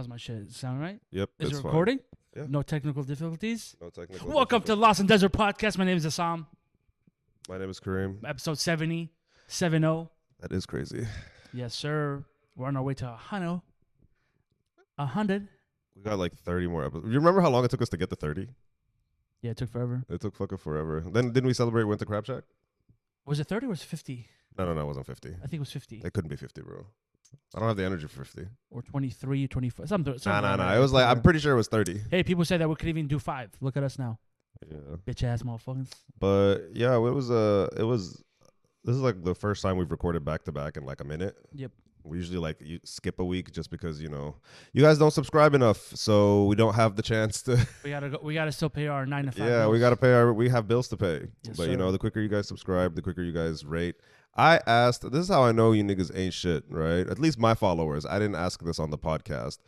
How's my shit sound right? Yep. Is it it's recording? Yeah. No technical difficulties? Fine. No technical. Welcome to difficulty. Lost and Desert Podcast. My name is Assam. My name is Kareem. Episode 70. 70. That is crazy. Yes, sir. We're on our way to 100. 100. We got like 30 more episodes. You remember how long it took us to get to 30? Yeah, it took forever. It took fucking forever. Then didn't we celebrate Winter Crab Shack? Was it 30 or was it 50? No, it wasn't 50. I think it was 50. It couldn't be 50, bro. I don't have the energy for 50. Or 23, 24. Something Nah. It was like, I'm pretty sure it was 30. Hey, people say that we could even do 5. Look at us now. Yeah. Bitch ass motherfuckers. But yeah, this is like the first time we've recorded back to back in like a minute. Yep. We usually like you skip a week just because, you guys don't subscribe enough. So we don't have the chance to. We gotta still pay our 9 to 5. Yeah, we got to pay we have bills to pay. Yes, But, sir. the quicker you guys subscribe, the quicker you guys rate. I asked, this is how I know you niggas ain't shit, right? At least my followers. I didn't ask this on the podcast.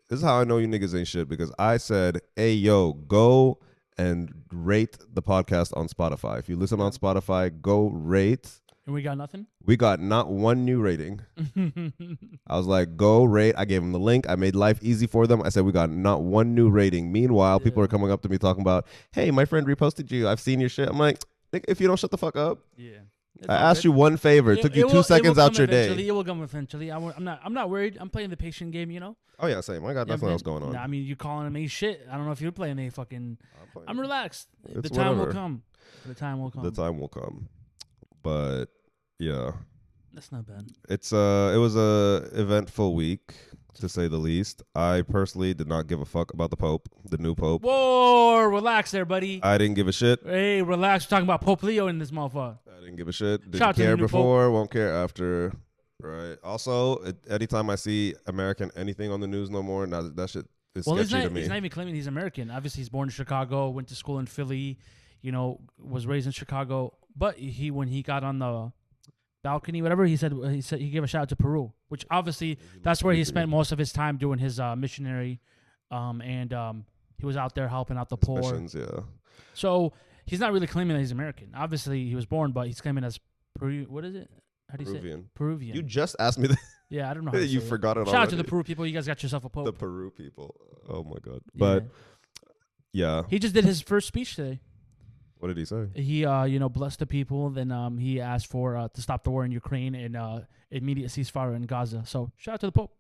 This is how I know you niggas ain't shit because I said, hey, yo, go and rate the podcast on Spotify. If you listen on Spotify, go rate. And we got nothing? We got not one new rating. I was like, go rate. I gave them the link. I made life easy for them. I said, we got not one new rating. Meanwhile, people are coming up to me talking about, hey, my friend reposted you. I've seen your shit. I'm like, if you don't shut the fuck up. Yeah. I asked you one favor. It took you 2 seconds out your day. It will come eventually. I'm not worried. I'm playing the patient game, Oh, yeah, same. I got nothing else going on. Nah, I mean, you calling me shit. I don't know if you're playing a fucking... I'm relaxed. It's the time will whatever. come. The time will come. The time will come. But, yeah. That's not bad. It was a eventful week, to say the least. I personally did not give a fuck about the Pope, the new Pope. Whoa, relax there, buddy. I didn't give a shit. Hey, relax. We're talking about Pope Leo in this motherfucker. I didn't give a shit. Shout Didn't out to the care new before, won't care after. Right. Also, anytime I see American anything on the news no more, now that shit is sketchy to me. He's not even claiming he's American. Obviously, he's born in Chicago, went to school in Philly, was raised in Chicago. But when he got on the balcony, whatever, he said he gave a shout out to Peru, which obviously that's where he spent most of his time doing his missionary, and he was out there helping out the poor. Missions, yeah. So he's not really claiming that he's American. Obviously, he was born, but he's claiming as what is it? How do you say it? Peruvian. You just asked me that. Yeah, I don't know. How to You say forgot it Shout out to already. the Peru people. You guys got yourself a pope. The Peru people. Oh my god. Yeah. But yeah. He just did his first speech today. What did he say? He blessed the people. Then he asked for to stop the war in Ukraine and immediate ceasefire in Gaza. So shout out to the Pope.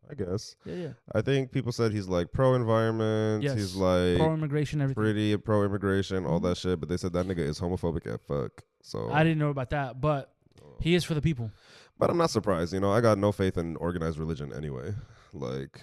I guess. Yeah. I think people said he's like pro-environment. Yes. He's like Pro-immigration, everything. pretty pro-immigration, all that shit. But they said that nigga is homophobic as fuck. So I didn't know about that, but he is for the people. But I'm not surprised. I got no faith in organized religion anyway. Like,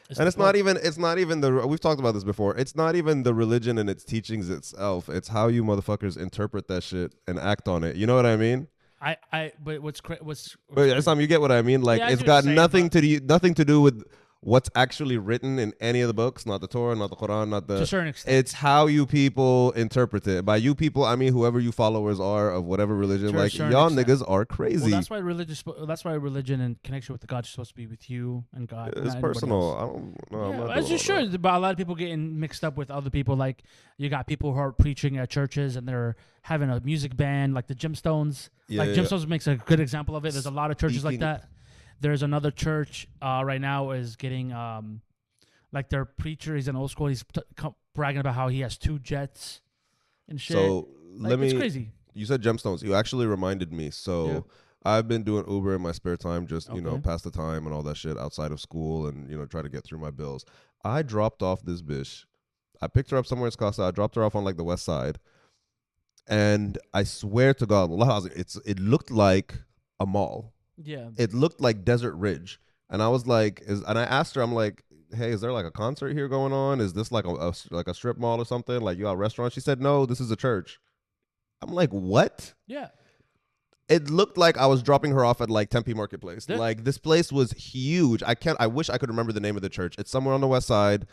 It's and the it's not Pope. even the. We've talked about this before. It's not even the religion and its teachings itself. It's how you motherfuckers interpret that shit and act on it. You know what I mean? But what's But Sam, you get what I mean? Like, Yeah, I it's see what got you're saying, nothing to do with what's actually written in any of the books. Not the Torah, not the Quran, not the. to a certain extent. It's how you people interpret it. By you people, I mean whoever you followers are of whatever religion. To a Like, certain y'all extent. niggas are crazy. Well, that's why religion and connection with the God is supposed to be with you and God. It's not anybody personal. else. I don't know. I'm Yeah, not as doing you all that. should. But a lot of people getting mixed up with other people. Like you got people who are preaching at churches and they're having a music band, like the Gemstones. Yeah, yeah. Gemstones makes a good example of it. There's a lot of churches like Speaking- that. There's another church right now is getting like their preacher. He's an old school. He's bragging about how he has 2 jets and shit. So it's crazy. You said gemstones. You actually reminded me. So Yeah. I've been doing Uber in my spare time, just Okay. pass the time and all that shit outside of school, and try to get through my bills. I dropped off this bitch. I picked her up somewhere in Scottsdale. I dropped her off on like the west side, and I swear to God, it looked like a mall. Yeah. It looked like Desert Ridge, and I was like, and I asked her, I'm like, hey, is there like a concert here going on? Is this like a strip mall or something? Like you got a restaurant? She said, no, this is a church. I'm like, what? Yeah. It looked like I was dropping her off at like Tempe Marketplace. Yeah. Like this place was huge. I wish I could remember the name of the church. It's somewhere on the west side,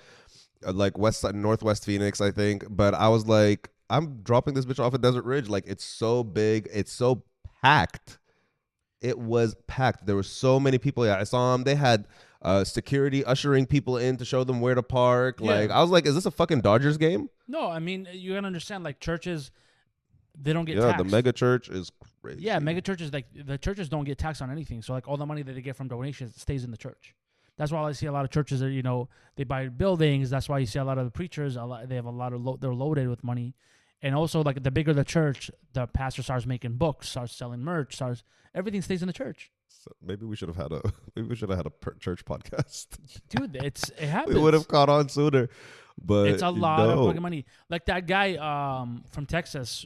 like west side, northwest Phoenix, I think. But I was like, I'm dropping this bitch off at Desert Ridge. Like it's so big. It's so packed. It was packed. There were so many people. Yeah, I saw them. They had security ushering people in to show them where to park. Yeah. Like I was like, is this a fucking Dodgers game? No, I mean you gotta understand. Like churches, they don't get Yeah, taxed. the mega church is crazy. Yeah, mega churches, like the churches don't get taxed on anything. So like all the money that they get from donations stays in the church. That's why I see a lot of churches that, you know, they buy buildings. That's why you see a lot of the preachers, they have a lot of, they're loaded with money. And also, like, the bigger the church, the pastor starts making books, starts selling merch, everything stays in the church. So maybe we should have had a church podcast. Dude, it happens. We would have caught on sooner. But it's a lot of fucking money. Like that guy from Texas,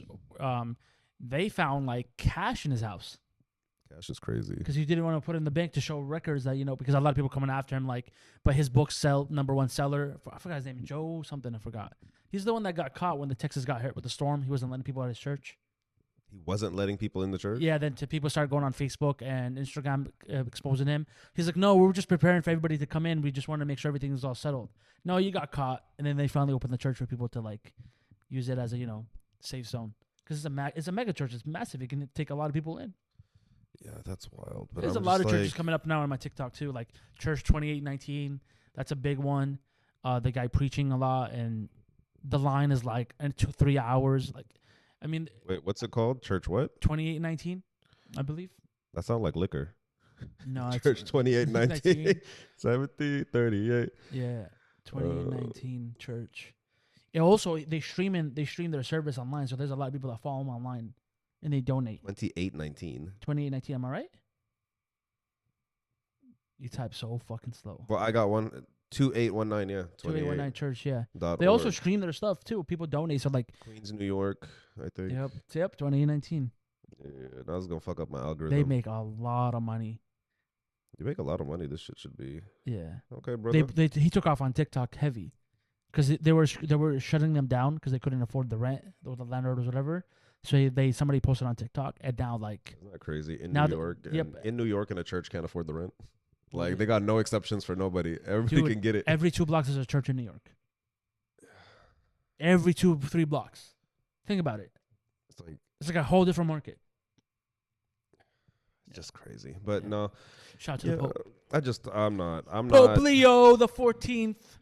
they found like cash in his house. Cash is crazy. Because he didn't want to put it in the bank to show records that, you know, because a lot of people coming after him, like, but his books sell #1 seller. I forgot his name, Joe something, I forgot. He's the one that got caught when the Texas got hit with the storm. He wasn't letting people out of his church. He wasn't letting people in the church? Yeah, then people started going on Facebook and Instagram exposing him. He's like, no, we were just preparing for everybody to come in. We just wanted to make sure everything was all settled. No, you got caught. And then they finally opened the church for people to, like, use it as a, you know, safe zone. Because it's a mega church. It's massive. It can take a lot of people in. Yeah, that's wild. But There's a lot of churches coming up now on my TikTok, too. Like Church 2819. That's a big one. The guy preaching a lot. And the line is, like, 3 hours. Like, I mean, wait, what's it called? Church what? 2819, I believe. That sounds like liquor. No, it's Church 2819, 7038. Yeah, 2819 church. Yeah, also they stream their service online, so there's a lot of people that follow them online, and they donate. 2819. 2819. Am I right? You type so fucking slow. Well, I got one. 2819. Yeah. 2819 church. Yeah. They also stream their stuff too. People donate. So like Queens, New York, I think. Yep. 2819. Yeah, that was gonna fuck up my algorithm. They make a lot of money. You make a lot of money. This shit should be. Yeah. Okay, brother. He took off on TikTok heavy, because they were shutting them down because they couldn't afford the rent or the landlord or whatever. So somebody posted on TikTok, and now, like, isn't that crazy? In now New York, in New York, and a church can't afford the rent. Like, they got no exceptions for nobody. Everybody can get it. Every 2 blocks is a church in New York. Every 2-3 blocks. Think about it. It's like a whole different market. It's just crazy. But no. Shout out to the Pope. I'm not. Pope Leo the 14th.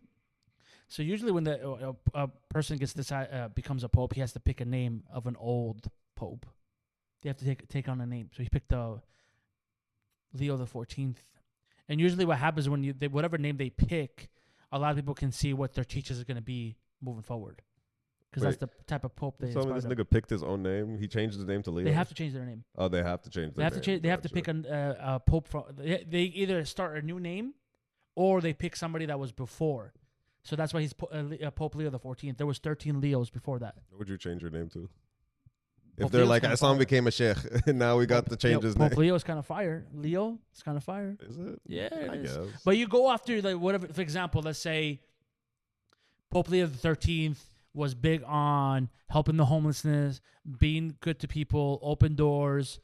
So usually when a person gets becomes a pope, he has to pick a name of an old pope. They have to take on a name. So he picked the Leo the 14th. And usually what happens when whatever name they pick, a lot of people can see what their teachers is going to be moving forward. Because that's the type of pope they tell me this nigga picked his own name. He changed his name to Leo. They have to change their name. Oh, they have to change their name. They have to pick a pope from. They either start a new name, or they pick somebody that was before. So that's why he's Pope Leo the 14th. There was 13 Leos before that. What would you change your name to? If they're like, Assam became a sheikh, and now we got to change his name. Pope Leo is kind of fire. Leo is kind of fire. Is it? Yeah, I guess. But you go after, like, whatever. For example, let's say Pope Leo the 13th was big on helping the homelessness, being good to people, open doors.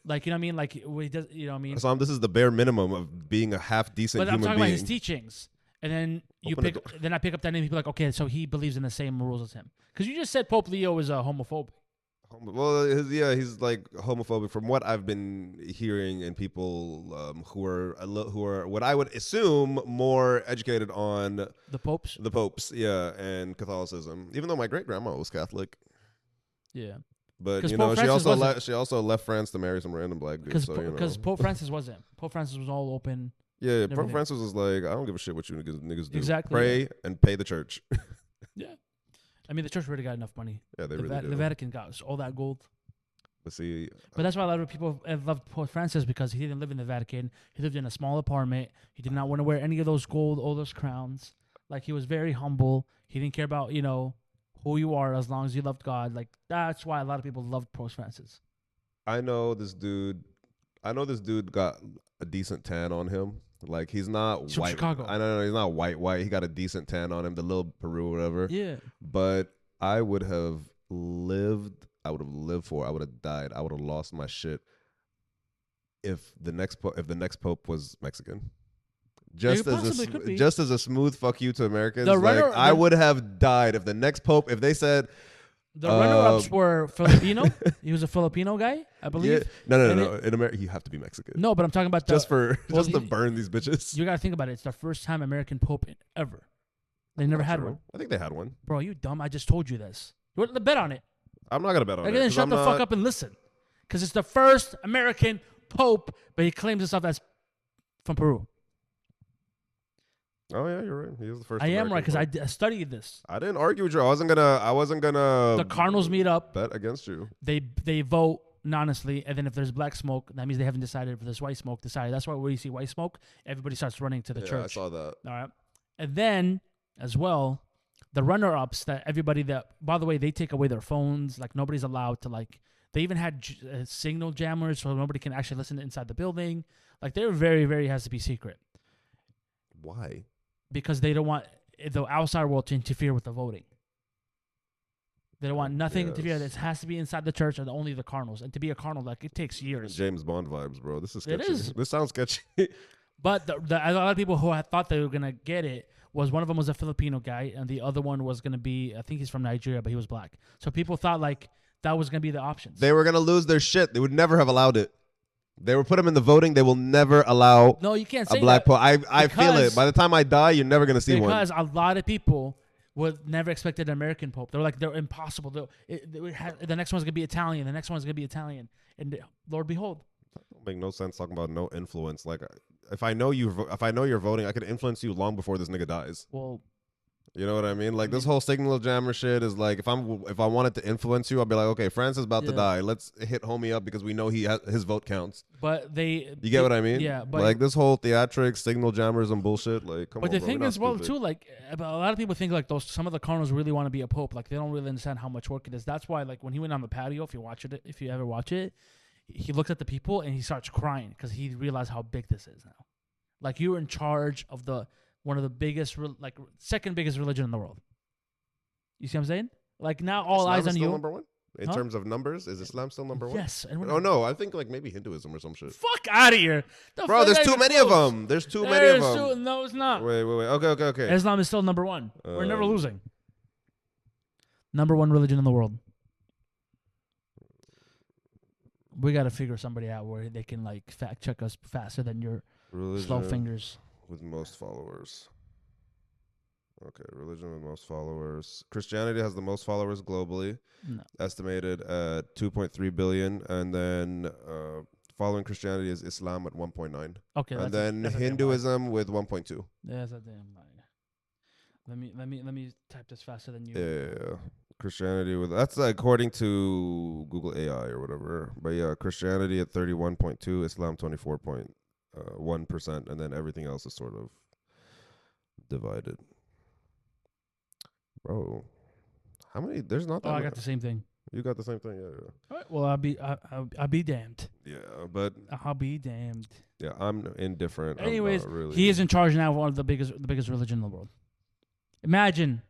Like, you know what I mean? Like, he does, you know what I mean? Assam, this is the bare minimum of being a half decent human being. But I'm talking about his teachings. And then then I pick up that name. People are like, okay, so he believes in the same rules as him. Because you just said Pope Leo is a homophobic. Well, he's like homophobic from what I've been hearing, and people who are what I would assume more educated on the popes, yeah, and Catholicism. Even though my great grandma was Catholic, yeah, but you know, she also left France to marry some random black dude. Because Pope Francis wasn't. Pope Francis was all open. Yeah, Pope Francis was like, I don't give a shit what you niggas do. Exactly. Pray and pay the church. Yeah. I mean, the church really got enough money. Yeah, they really do. The Vatican got all that gold. But that's why a lot of people loved Pope Francis, because he didn't live in the Vatican. He lived in a small apartment. He did not want to wear any of those gold, all those crowns. Like, he was very humble. He didn't care about, you know, who you are, as long as you loved God. Like, that's why a lot of people loved Pope Francis. I know this dude got a decent tan on him. Like, he's not white. From Chicago. I know he's not white. He got a decent tan on him, the little Peru or whatever. Yeah. But I would have died. I would have lost my shit if the next pope was Mexican. Just as a smooth fuck you to Americans. I would have died if the next pope, if they said, the runner-ups were Filipino. He was a Filipino guy, I believe. Yeah. No. In America, you have to be Mexican. No, but I'm talking about just to burn these bitches. You got to think about it. It's the first time American pope ever. They never had one. I think they had one. Bro, you dumb. I just told you this. You want to bet on it? I'm not going to bet on it. Then shut the fuck up and listen. Because it's the first American pope, but he claims himself as from Peru. Oh yeah, you're right. He is the first. I am right American because pope. I studied this. I didn't argue with you. I wasn't gonna. The Cardinals meet up. Bet against you. They vote anonymously, and then if there's black smoke, that means they haven't decided. If there's white smoke, decided. That's why when you see white smoke, everybody starts running to the Yeah, church. I saw that. All right, and then as well, the runner-ups that everybody that, by the way, they take away their phones. Like nobody's allowed to like. They even had signal jammers, so nobody can actually listen inside the building. Like they're very has to be secret Why? because they don't want the outside world to interfere with the voting. They don't want nothing to interfere. Yes. This has to be inside the church and only the Cardinals. And to be a Cardinal, like it takes years. James Bond vibes, bro. This is It sketchy. is. This sounds sketchy. But a lot of people who had thought they were gonna get it was one of them was a Filipino guy, and the other one was gonna be, I think he's from Nigeria, but he was black. So people thought like that was gonna be the options. They were gonna lose their shit. They would never have allowed it. They will put him in the voting. They will never allow No, you can't a say black that pope. I feel it. because- By the time I die, you're never gonna see one. because a lot of people would never expected an American pope. They're like they're impossible. The next one's gonna be Italian. The next one's gonna be Italian. And Lord behold, Don't make no sense talking about no influence. Like, if I know you're voting, I could influence you long before this nigga dies. well, You know what I mean? Like this whole signal jammer shit is like, if I wanted to influence you, I'll be like, okay, France is about to Yeah. die. Let's hit homie up because we know his vote counts. but You get what I mean? Yeah, but like this whole theatrics, signal jammers, and bullshit. Like, come But on, the bro, thing we're not is, well, stupid. too, like a lot of people think like some of the Cardinals really want to be a pope. Like they don't really understand how much work it is. That's why, like when he went on the patio, if you ever watch it, he looks at the people and he starts crying because he realized how big this is now. Like you're in charge of one of the biggest, second biggest religion in the world. You see what I'm saying? Like now all Islam eyes is on still you. number one in Huh? terms of numbers. Is Islam still number one? Yes. And Oh no, I think like maybe Hinduism or some shit. fuck out of here, Bro, there's too many of them. There's too many of them. No, it's not. Wait. Okay. Islam is still number one. We're never Um, losing. Number one religion in the world. We got to figure somebody out where they can like fact check us faster than your Religion slow fingers. with most followers. Okay, religion with most followers. Christianity has the most followers globally, No. estimated at 2.3 billion, and then following Christianity is Islam at 1.9, Okay. and then Hinduism with 1.2. That's a damn lie. Let me type this faster than you. Yeah. Christianity with that's according to Google AI or whatever. But yeah, Christianity at 31.2, Islam 24.1%, and then everything else is sort of divided. Bro, how many? There's not that. Oh, I many. got the same thing. You got the same thing, yeah. All right. Well, I'll be damned. Yeah, but I'll be damned. yeah, I'm indifferent. Anyways, I'm not really. he is in charge now of one of the biggest religion in the world. Imagine,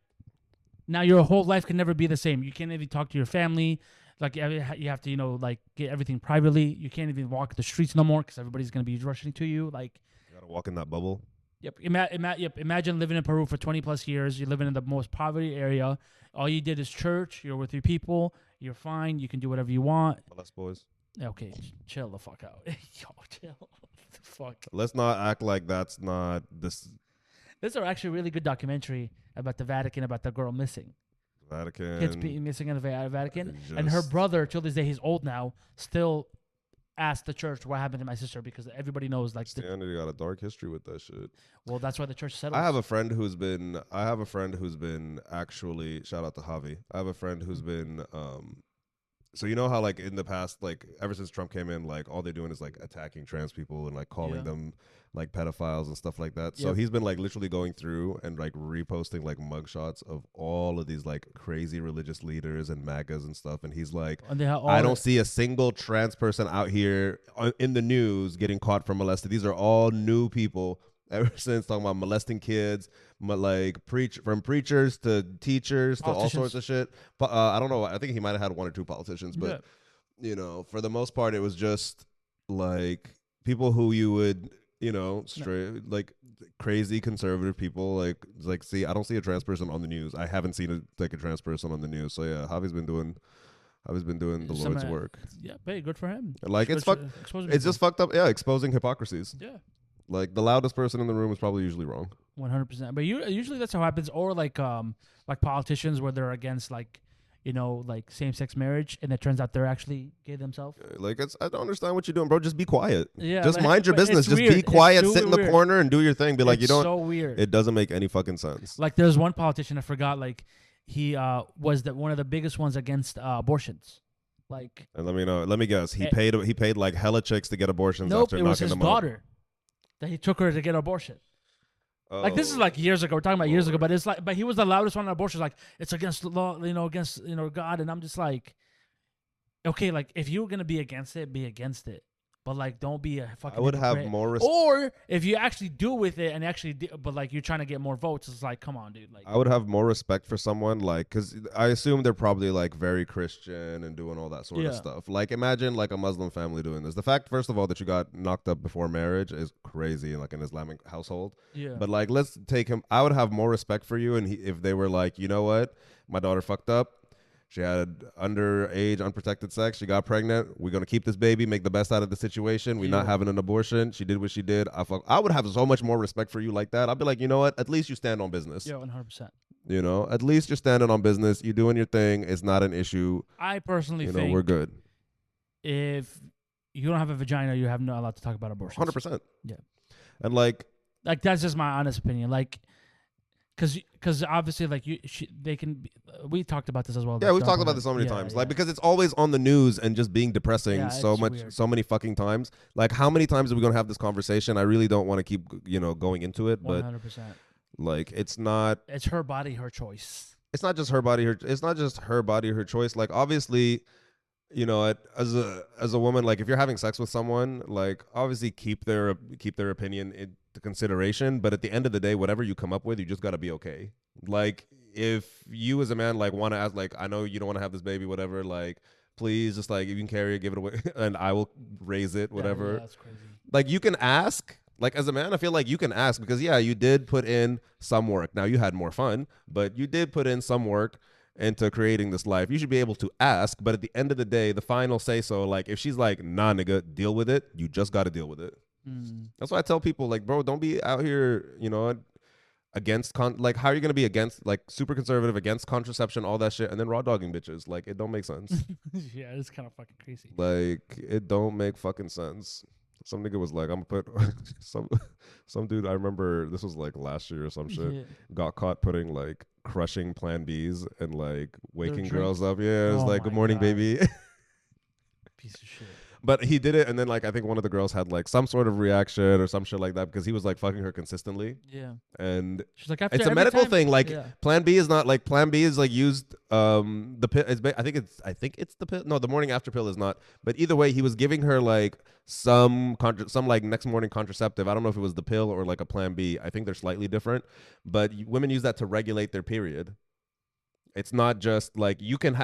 now your whole life can never be the same. You can't even talk to your family. Like you have to, like get everything privately. You can't even walk the streets no more because everybody's gonna be rushing to you. Like, You gotta walk in that bubble. yep. Imagine living in Peru for 20 plus years. You're living in the most poverty area. All you did is church. You're with your people. You're fine. You can do whatever you want. Molest boys. Okay, chill the fuck out. Yo, chill. The fuck. Let's not act like that's not this This is actually a really good documentary about the Vatican, about the girl missing. Vatican. Kids being missing in the Vatican. And her just- brother, till this day, he's old now, still asked the church what happened to my sister because everybody knows, like, Christianity got a dark history with that shit. well, that's why the church settles. I have a friend who's been actually, shout out to Javi. I have a friend who's been so you know how like in the past, like ever since Trump came in, like all they're doing is like attacking trans people and like calling Yeah. them like pedophiles and stuff like that. So Yep. he's been like literally going through and like reposting like mugshots of all of these like crazy religious leaders and MAGAs and stuff. And he's like, And they have all I don't see a single trans person out here in the news getting caught for molested. These are all new people ever since, talking about molesting kids, like from preachers to teachers to all sorts of shit. But I don't know. I think he might have had one or two politicians, but for the most part, it was just like people who you would, straight like crazy conservative people. Like see, I don't see a trans person on the news. I haven't seen a trans person on the news. So yeah, Javi's been doing the Lord's work. Yeah, hey, good for him. Like it's fucked. Exposing It's people. just fucked up. Yeah, exposing hypocrisies. Yeah. Like the loudest person in the room is probably usually wrong. 100%. But usually that's how it happens. Or like politicians where they're against like, like same-sex marriage, and it turns out they're actually gay themselves. Like, I don't understand what you're doing, bro. Just be quiet. Yeah, just like, mind your but it's business. Just weird. be It's quiet. super Sit in the weird. corner and do your thing. Be like, It's you don't. so weird. It doesn't make any fucking sense. Like there's one politician I forgot. Like he was one of the biggest ones against abortions. Like, And let me guess. He Eh, paid like hella chicks to get abortions nope, after it was knocking his them daughter that he took her to get abortion. out. Like this is Oh, like years ago. We're talking about years ago, but it's like, but he was the loudest one on abortion. Like it's against the law, against God, and I'm just like, okay, like if you're gonna be against it, be against it, but like don't be a fucking. I would have hypocrite. more respect. Or if you actually do with it and actually, but like you're trying to get more votes, it's like, come on, dude. Like I would have more respect for someone like, because I assume they're probably like very Christian and doing all that sort of Yeah. stuff. Like, imagine like a Muslim family doing this. The fact, first of all, that you got knocked up before marriage is crazy in like an Islamic household. yeah, But like, let's take him. I would have more respect for you, and if they were like, you know what, my daughter fucked up. She had underage, unprotected sex. She got pregnant. We're gonna keep this baby, make the best out of the situation. We're not Yeah. having an abortion. She did what she did. I would have so much more respect for you like that. I'd be like, you know what? At least you stand on business. yeah, 100%. You know, at least you're standing on business. You're doing your thing. It's not an issue. I personally You know, think we're good. if you don't have a vagina, you have not allowed to talk about abortion. 100%. Yeah. And like, That's just my honest opinion. Like, because obviously, like they can. We talked about this as well. yeah, like, we've John talked about Brennan. this so many Yeah, times. Like, yeah. because it's always on the news and just being depressing Yeah, so it's much, weird. so many fucking times. Like, how many times are we gonna have this conversation? I really don't want to keep, going into it, but 100%. like, it's not It's her body, her choice. it's not just her body, it's not just her body, her choice. Like, obviously, as a woman, like, if you're having sex with someone, like, obviously keep their opinion into consideration, but at the end of the day, whatever you come up with, you just got to be okay. Like, if you as a man like want to ask, like, I know you don't want to have this baby, whatever, like, please just like, you can carry it, give it away and I will raise it, whatever. Yeah, that's crazy. Like, you can ask. Like, as a man, I feel like you can ask because, yeah, you did put in some work. Now, you had more fun, but you did put in some work into creating this life. You should be able to ask, but at the end of the day, the final say so, like, if she's like, nah, nigga, deal with it, you just got to deal with it. That's why I tell people, like, bro, don't be out here, against, like, how are you going to be against, like, super conservative, against contraception, all that shit, and then raw dogging bitches? Like, it don't make sense. Yeah, it's kind of fucking crazy. Like, it don't make fucking sense. Some nigga was like, I'm gonna put some dude, I remember this was like last year or some shit, Yeah. got caught putting like crushing Plan Bs and like waking drinks? girls up. Yeah, it was Oh like, good my morning, God. baby. Piece of shit. But he did it, and then like I think one of the girls had like some sort of reaction or some shit like that because he was like fucking her consistently. Yeah. And She's like, after it's a every medical time- thing. Like, yeah. Plan B is not like, Plan B is like used the pill. I think it's the pill. No, the morning after pill is not. But either way, he was giving her like some like next morning contraceptive. I don't know if it was the pill or like a Plan B. I think they're slightly different. But women use that to regulate their period. It's not just like you can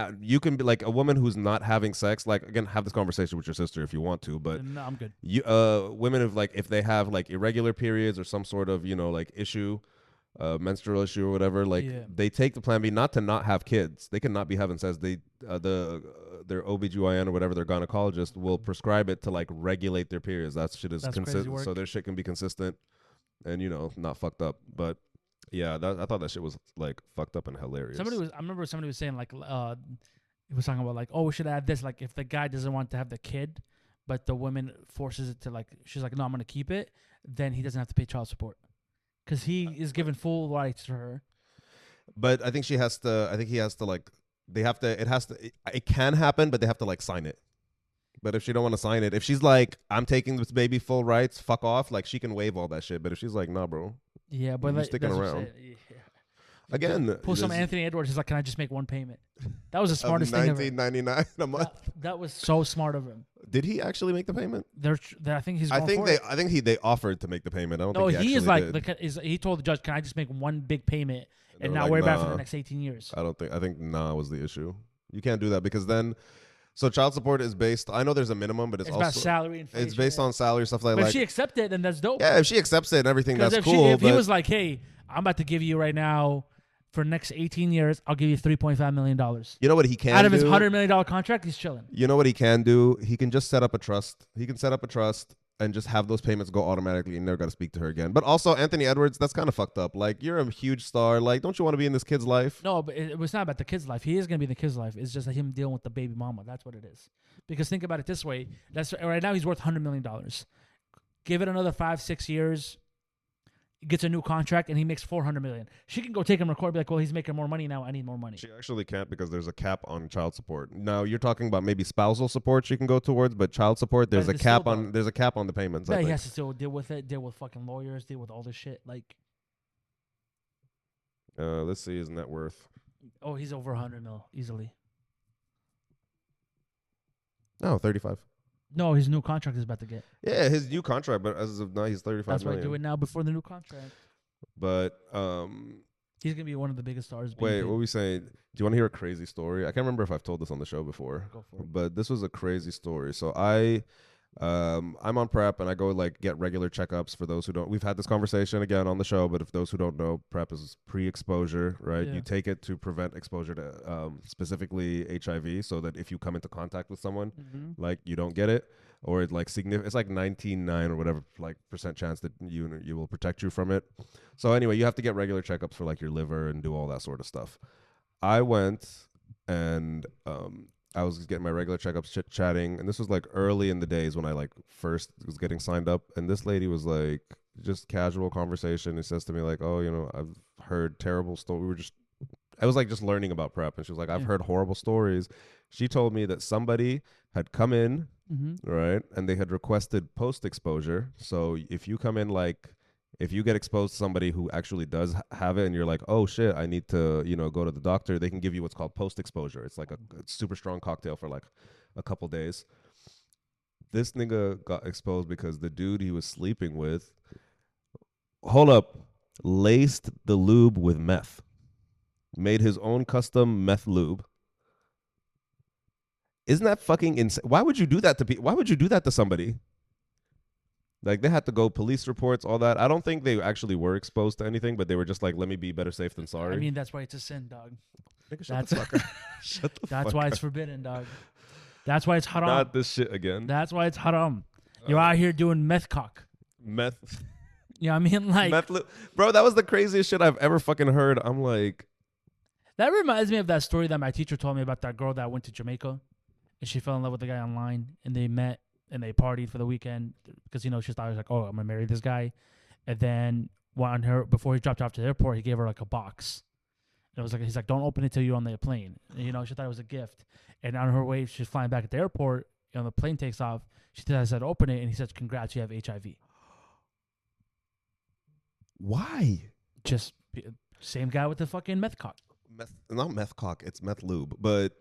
be like a woman who's not having sex. Like, again, have this conversation with your sister if you want to. But No, I'm good. women of like, if they have like irregular periods or some sort of like issue, menstrual issue or whatever, like, Yeah. they take the Plan B not to not have kids. They cannot be having sex. They their OBGYN or whatever, their gynecologist will prescribe it to like regulate their periods. That shit is That's crazy consistent, work. so their shit can be consistent and not fucked up. But yeah, I thought that shit was like fucked up and hilarious. I remember somebody was saying like, he was talking about like, oh, we should add this. Like, if the guy doesn't want to have the kid, but the woman forces it to, like, she's like, no, I'm gonna keep it, then he doesn't have to pay child support because he is given full rights to her. But I think she has to. I think he has to like. They have to. It has to. It can happen, but they have to like sign it. But if she don't want to sign it, if she's like, I'm taking this baby full rights, fuck off, like, she can waive all that shit. But if she's like, nah, bro, Yeah, but You're like, sticking that's what I'm around. saying. Yeah. again, Pull some there's- Anthony Edwards. He's like, can I just make one payment? That was the of smartest thing ever. $19.99 a month. That was so smart of him. Did he actually make the payment? I think he's. I Going think for they. it. I think they offered to make the payment. I don't No, think he is actually like did. he told the judge, "Can I just make one big payment they and were not like, worry about it for nah. the next 18 years?" I don't think. I think nah was the issue. You can't do that because then. So child support is based. I know there's a minimum, but it's, It's about also salary inflation. it's based on salary stuff like But that. if she accepts it, then that's dope. Yeah, if she accepts it and everything, Because that's if cool. if he but was like, "Hey, I'm about to give you right now for the next 18 years, I'll give you $3.5 million you know what he can out of do? his $100 million contract," he's chilling. You know what he can do? He can just set up a trust. He can set up a trust and just have those payments go automatically. You never got to speak to her again. But also, Anthony Edwards, that's kind of fucked up. Like, you're a huge star. Like, don't you want to be in this kid's life? No, but it was not about the kid's life. He is gonna be in the kid's life. It's just like him dealing with the baby mama. That's what it is. Because think about it this way: that's right now he's worth $100 million. Give it another 5-6 years, gets a new contract, and he makes $400 million. She can go take him record, and be like, "Well, he's making more money now. I need more money." She actually can't because there's a cap on child support. Now you're talking about maybe spousal support she can go towards, but child support there's But a it's cap still on there's a cap on the payments. I Yeah, he think. has to still deal with it, deal with fucking lawyers, deal with all this shit. Like, Let's see his net worth. oh, he's over 100 mil easily. No, 35. No, his new contract is about to get. Yeah, his new contract, but as of now he's 35 That's why I million. do it now before the new contract. But He's gonna be one of the biggest stars. being wait, paid. what were we saying? Do you want to hear a crazy story? I can't remember if I've told this on the show before. Go for it. But this was a crazy story. So I'm on PrEP and I go like get regular checkups. For those who don't, we've had this conversation again on the show, but if those who don't know, PrEP is pre-exposure, right? Yeah. You take it to prevent exposure to specifically HIV, so that if you come into contact with someone, Mm-hmm. like you don't get it, or it like it's like 99 or whatever like percent chance that you will protect you from it. So anyway, you have to get regular checkups for like your liver and do all that sort of stuff. I went and I was getting my regular checkups, chit-chatting, and this was like early in the days when I like first was getting signed up, and this lady was like just casual conversation. He says to me like, "Oh, you know, I've heard terrible stories." I was like just learning about PrEP, and she was like, "I've Yeah. heard horrible stories." She told me that somebody had come in, Mm-hmm. right, and they had requested post-exposure. So if you come in like, if you get exposed to somebody who actually does have it and you're like, oh shit, I need to, you know, go to the doctor, they can give you what's called post-exposure. It's like a super strong cocktail for like a couple days. This nigga got exposed because the dude he was sleeping with, hold up, laced the lube with meth. Made his own custom meth lube. Isn't that fucking insane? Why would you do that to people? Why would you do that to somebody? Like, they had to go police reports, all that. I don't think they actually were exposed to anything, but they were just like, let me be better safe than sorry. I mean, that's why it's a sin, dog. Nigga, That's the fuck up. Shut the that's fuck why up. it's forbidden, dog. That's why it's haram. Not this shit again. That's why it's haram. You're out here doing meth cock. Meth. You know what I mean? Like, Meth bro, that was the craziest shit I've ever fucking heard. I'm like, that reminds me of that story that my teacher told me about that girl that went to Jamaica and she fell in love with the guy online and they met and they partied for the weekend because, you know, she thought, was like, oh, I'm going to marry this guy. And then before he dropped her off to the airport, he gave her like a box. And it was like, he's like, don't open it till you're on the plane. And, you know, she thought it was a gift. And on her way, she's flying back at the airport. You know, the plane takes off. She said, open it. And he said, congrats, you have HIV. why? Just same guy with the fucking meth cock. Not meth cock, it's meth lube. But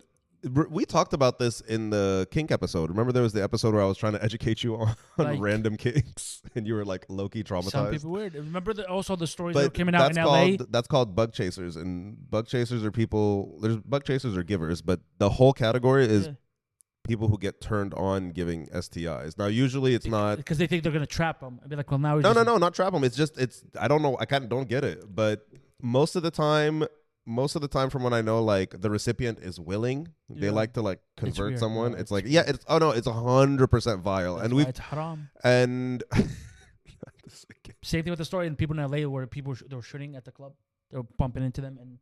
we talked about this in the kink episode. Remember there was the episode where I was trying to educate you on Like- random kinks and you were like low-key traumatized? Some people weird. Remember also the stories But that came out in LA? that's called bug chasers, and bug chasers are people. There's bug chasers are givers, but the whole category is Yeah. people who get turned on giving STIs. Now, usually it's not. Because they think they're gonna trap them. I'd be like, well, now he's No, just, not trap them. It's just I don't know. I kind of don't get it, but most of the time from what I know, like the recipient is willing. They Yeah. like to like convert weird, someone. yeah, It's it's like, yeah, it's 100% vile, That's and why we've it's haram. and Same thing with the story and people in LA where people they were shooting at the club. They were bumping into them and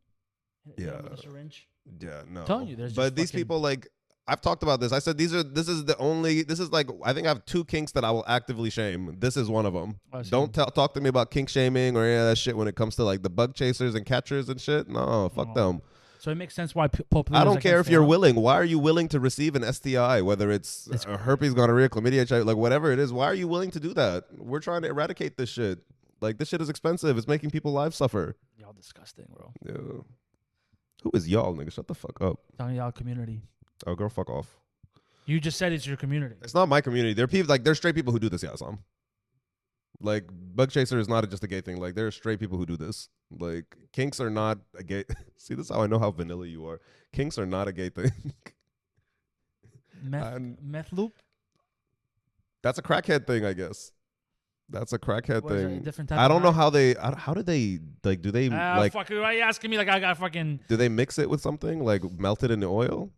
hit them with a Yeah. syringe. yeah, no. Telling you, there's but just these fucking- people like. I've talked about this. I said this is like I think I have 2 kinks that I will actively shame. This is one of them. I see. Don't talk to me about kink shaming or any of that shit when it comes to like the bug chasers and catchers and shit. No, fuck No. them. So it makes sense why Pope I don't Leo's care against if you're it, huh? willing. Why are you willing to receive an STI, whether it's It's- herpes, gonorrhea, chlamydia, HIV, like whatever it is? Why are you willing to do that? We're trying to eradicate this shit. Like this shit is expensive. It's making people's lives suffer. Y'all disgusting, bro. Yeah. Who is y'all, nigga? Shut the fuck up. Telling y'all community. Oh, girl, fuck off. You just said it's your community. It's not my community. There are people like there's straight people who do this, yeah, Sam. Like bug chaser is not just a gay thing. Like there are straight people who do this. Like kinks are not a gay. See, this is how I know how vanilla you are. Kinks are not a gay thing. Meth loop? That's a crackhead thing, I guess. That's a crackhead What is it, a thing. different type I of don't know high? how do they like? Do they like? Fuck, why are you asking me like I got fucking... Do they mix it with something like melt it in the oil?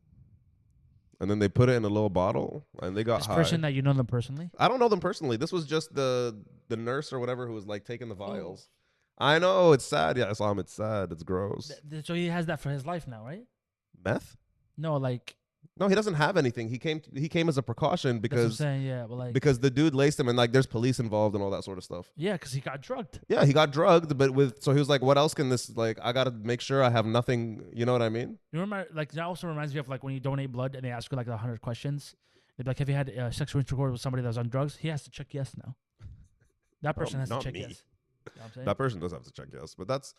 and then they put it in a little bottle, and they got This high. person that you know them personally? I don't know them personally. This was just the nurse or whatever who was like taking the vials. I know it's sad. Yeah, I saw him. It's sad. It's gross. So he has that for his life now, right? Meth? No, like No, he doesn't have anything. He came as a precaution that's what I'm because saying. Yeah, but like because the dude laced him, and like there's police involved and all that sort of stuff. yeah, because he got drugged. Yeah, he got drugged, but so he was like, what else can this, like, I gotta make sure I have nothing. You know what I mean? You remember, like that also reminds me of like when you donate blood and they ask you like 100 questions. They'd be like, "Have you had sexual intercourse with somebody that was on drugs?" He has to check yes now. That person has to not check me. yes. You know what I'm saying? That person does have to check yes, but that's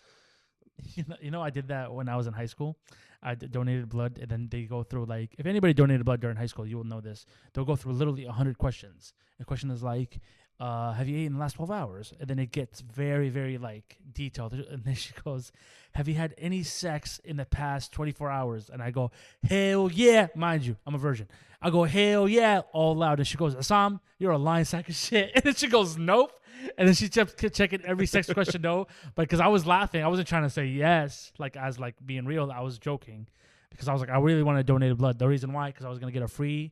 I did that when I was in high school. I donated blood, and then they go through like, if anybody donated blood during high school, you will know this. They'll go through literally 100 questions. The question is like, have you eaten in the last 12 hours? And then it gets very, very like detailed. And then she goes, have you had any sex in the past 24 hours? And I go, hell yeah. Mind you, I'm a virgin. I go, hell yeah, all loud. And she goes, Assam, you're a lying sack of shit. And then she goes, nope. And then she kept checking every sex question, no. But because I was laughing, I wasn't trying to say yes, like as like being real. I was joking because I was like, I really want to donate blood. The reason why, because I was going to get a free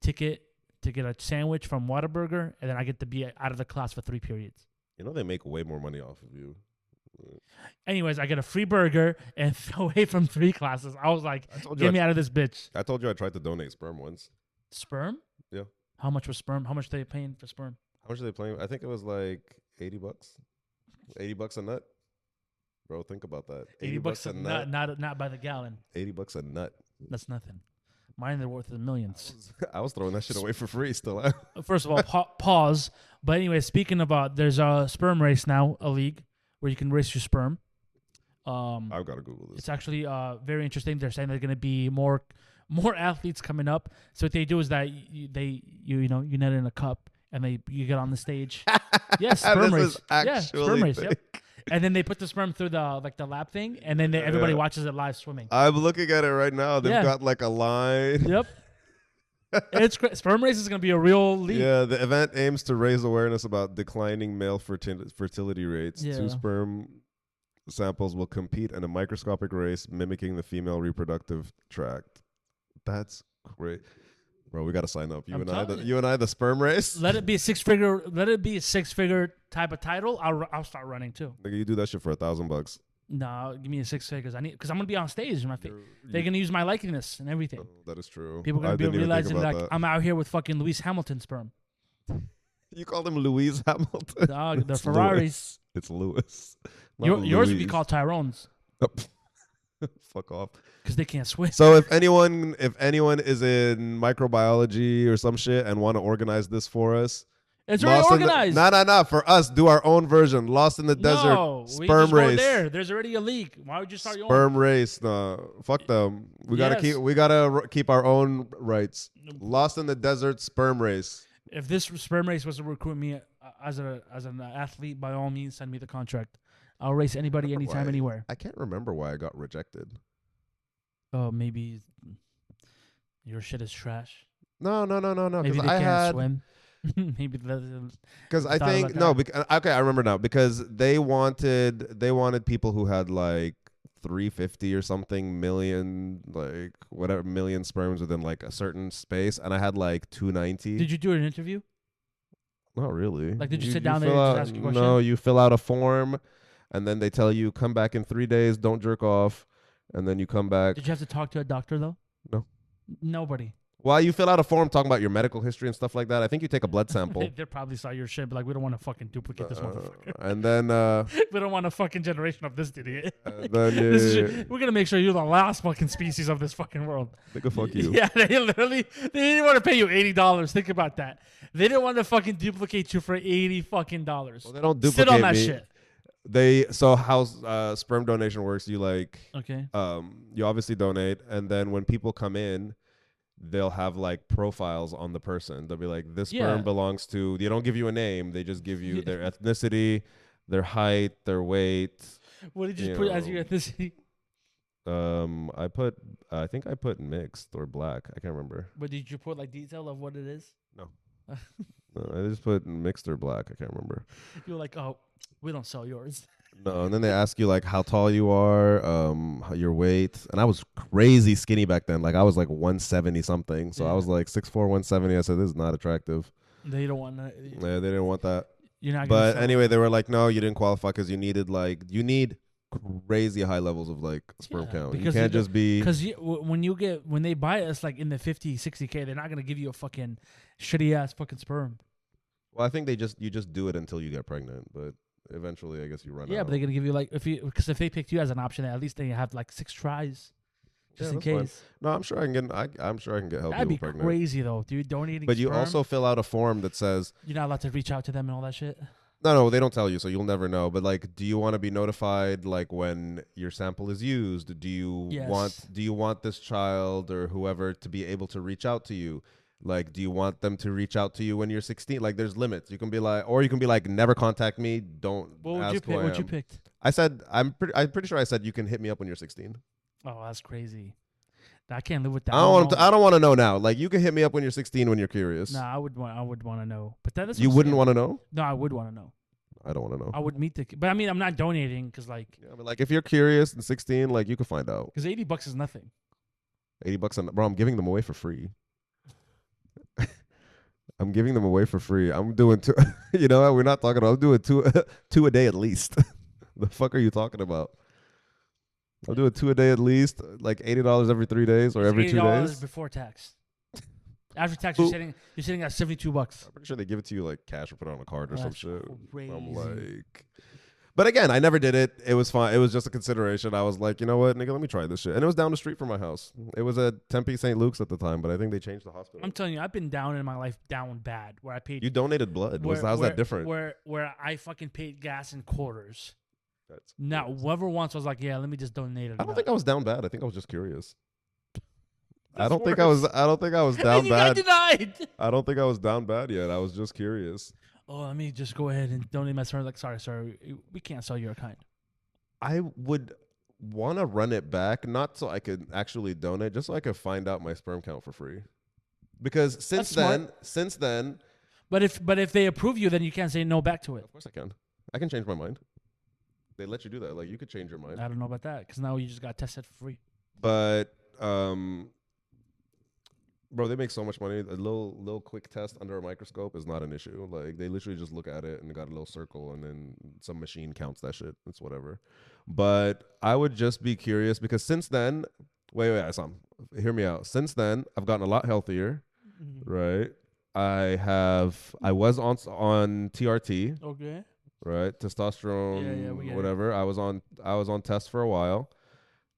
ticket to get a sandwich from Whataburger, and then I get to be out of the class for 3 periods. they make way more money off of you. Anyways, I get a free burger and away from 3 classes. I was like, get me out of this bitch. I told you I tried to donate sperm once. Sperm? Yeah. How much was sperm? How much are they paying for sperm? How much are they playing? I think it was like $80. $80 a nut. Bro, think about that. 80 bucks a nut, not by the gallon. $80 a nut. That's nothing. Mine, they're worth the millions. I was throwing that shit away for free still. First of all, pause. But anyway, speaking about, there's a sperm race now, a league where you can race your sperm. I've got to Google this. It's actually very interesting. They're saying there's going to be more athletes coming up. So what they do is that you net in a cup and you get on the stage. Yes, sperm race. Yeah, sperm race. Yep. And then they put the sperm through the lap thing, and then everybody watches it live swimming. I'm looking at it right now. They've got like a line. Yep. It's sperm race is going to be a real league. Yeah, the event aims to raise awareness about declining male fertility rates. Yeah. 2 sperm samples will compete in a microscopic race mimicking the female reproductive tract. That's great. Bro, we got to sign up. You and I, the sperm race. Let it be a 6-figure. Let it be a 6-figure type of title. I'll start running too. Nigga, you do that shit for $1,000. No, give me a 6 figures. Because I'm gonna be on stage. They're gonna use my likeness and everything. Oh, that is true. People are gonna be realizing like I'm out here with fucking Lewis Hamilton sperm. You call them Louise Hamilton? Dog, the Ferraris. It's Lewis. Yours would be called Tyrone's. Fuck off. Because they can't swim. So if anyone is in microbiology or some shit and want to organize this for us, it's already organized. No. For us, do our own version. Lost in the Desert sperm race. There's already a league. Why would you start your own? Sperm race. No, fuck them. We gotta keep our own rights. Lost in the Desert sperm race. If this sperm race was to recruit me as an athlete, by all means, send me the contract. I'll race anybody, anytime, anywhere. I can't remember why I got rejected. Oh, maybe your shit is trash. No. Maybe they can't swim. Maybe because I think no. Okay, I remember now because they wanted people who had like 350 or something million, like whatever million sperms within like a certain space, and I had like 290. Did you do an interview? Not really. Like, did you sit down there and just ask a question? No, you fill out a form, and then they tell you come back in 3 days. Don't jerk off, and then you come back. Did you have to talk to a doctor though? No. Nobody. Well, you fill out a form talking about your medical history and stuff like that. I think you take a blood sample. They probably saw your shit, but like, we don't want to fucking duplicate this motherfucker. And then we don't want a fucking generation of this idiot. Then, we're gonna make sure you're the last fucking species of this fucking world. Nigga, fuck you. Yeah, they didn't want to pay you $80. Think about that. They didn't want to fucking duplicate you for $80 fucking dollars. Well, they don't duplicate Sit on that me. shit. So how sperm donation works? You you obviously donate, and then when people come in, they'll have like profiles on the person. They'll be like, this sperm belongs to. They don't give you a name. They just give you their ethnicity, their height, their weight. What did you put as your ethnicity? I think I put mixed or black. I can't remember. But did you put like detail of what it is? No. No, I just put mixed or black. I can't remember. You were like, oh, we don't sell yours. No, and then they ask you like how tall you are, your weight, and I was crazy skinny back then. Like I was like 170 something, so I Yeah. was like 6'4", 170. I said this is not attractive. They don't want to. Yeah, they didn't want that. You're not gonna. But Sell anyway, they were like, no, you didn't qualify because you need crazy high levels of like sperm Yeah, count. You because can't just be. Because when they buy it, it's like in the 50, 60K. They're not gonna give you a fucking shitty ass fucking sperm. Well, I think you just do it until you get pregnant, but eventually, I guess you run out. Yeah, but they're gonna give you like because if they picked you as an option, at least they have like 6 tries, just in that's fine. case. No, I'm sure I can get. I'm sure I can get healthy That'd be people pregnant. crazy though, dude. Donating. But you sperm, also fill out a form that says you're not allowed to reach out to them and all that shit. no, they don't tell you, so you'll never know. But like, do you want to be notified like when your sample is used? Do you Yes. want this child or whoever to be able to reach out to you? Like, do you want them to reach out to you when you're 16? Like, there's limits. You can be like, never contact me. Don't What would ask you who pick? I What you am. picked? I said I'm pretty sure I said you can hit me up when you're 16. Oh, that's crazy. I can't live with that. I don't want to know now. Like, you can hit me up when you're 16 when you're curious. Nah, I would want to know. But that's You wouldn't want to know? No, I would want to know. I don't want to know. I would meet but I mean, I'm not donating because like, Yeah, but like if you're curious and 16, like you can find out. because $80 is nothing. $80 bro, I'm giving them away for free. I'm giving them away for free. I'm doing two. You know what? We're not talking about. I'm doing two a day at least. The fuck are you talking about? I'm doing 2 a day at least, like $80 every 3 days or It's every 2 $80 days. before tax. After tax, Who- you're sitting at $72. I'm pretty sure they give it to you like cash or put it on a card or some That's shit. crazy. I'm like, but again, I never did it. It was fine. It was just a consideration. I was like, you know what, nigga, let me try this shit. And it was down the street from my house. It was at Tempe St. Luke's at the time, but I think they changed the hospital. I'm telling you, I've been down in my life, down bad, where I paid. You donated blood. How's that different? Where I fucking paid gas in quarters. That's Now, gross. whoever wants was like, yeah, let me just donate it. I don't think I was down bad. I think I was just curious. I That's don't think I was down and you got bad. denied. I don't think I was down bad yet. I was just curious. Oh, let me just go ahead and donate my sperm. Like, sorry, we can't sell your kind. I would want to run it back, not so I could actually donate, just so I could find out my sperm count for free. Because since then, But if they approve you, then you can't say no back to it. of course I can. I can change my mind. They let you do that. Like you could change your mind. I don't know about that because now you just got tested for free. But bro, they make so much money. A little quick test under a microscope is not an issue. Like they literally just look at it and got a little circle, and then some machine counts that shit. It's whatever. But I would just be curious because since then, wait, Assam, hear me out. Since then, I've gotten a lot healthier. Right. I was on TRT. Okay. Right, testosterone, Yeah, we get it. whatever. I was on test for a while.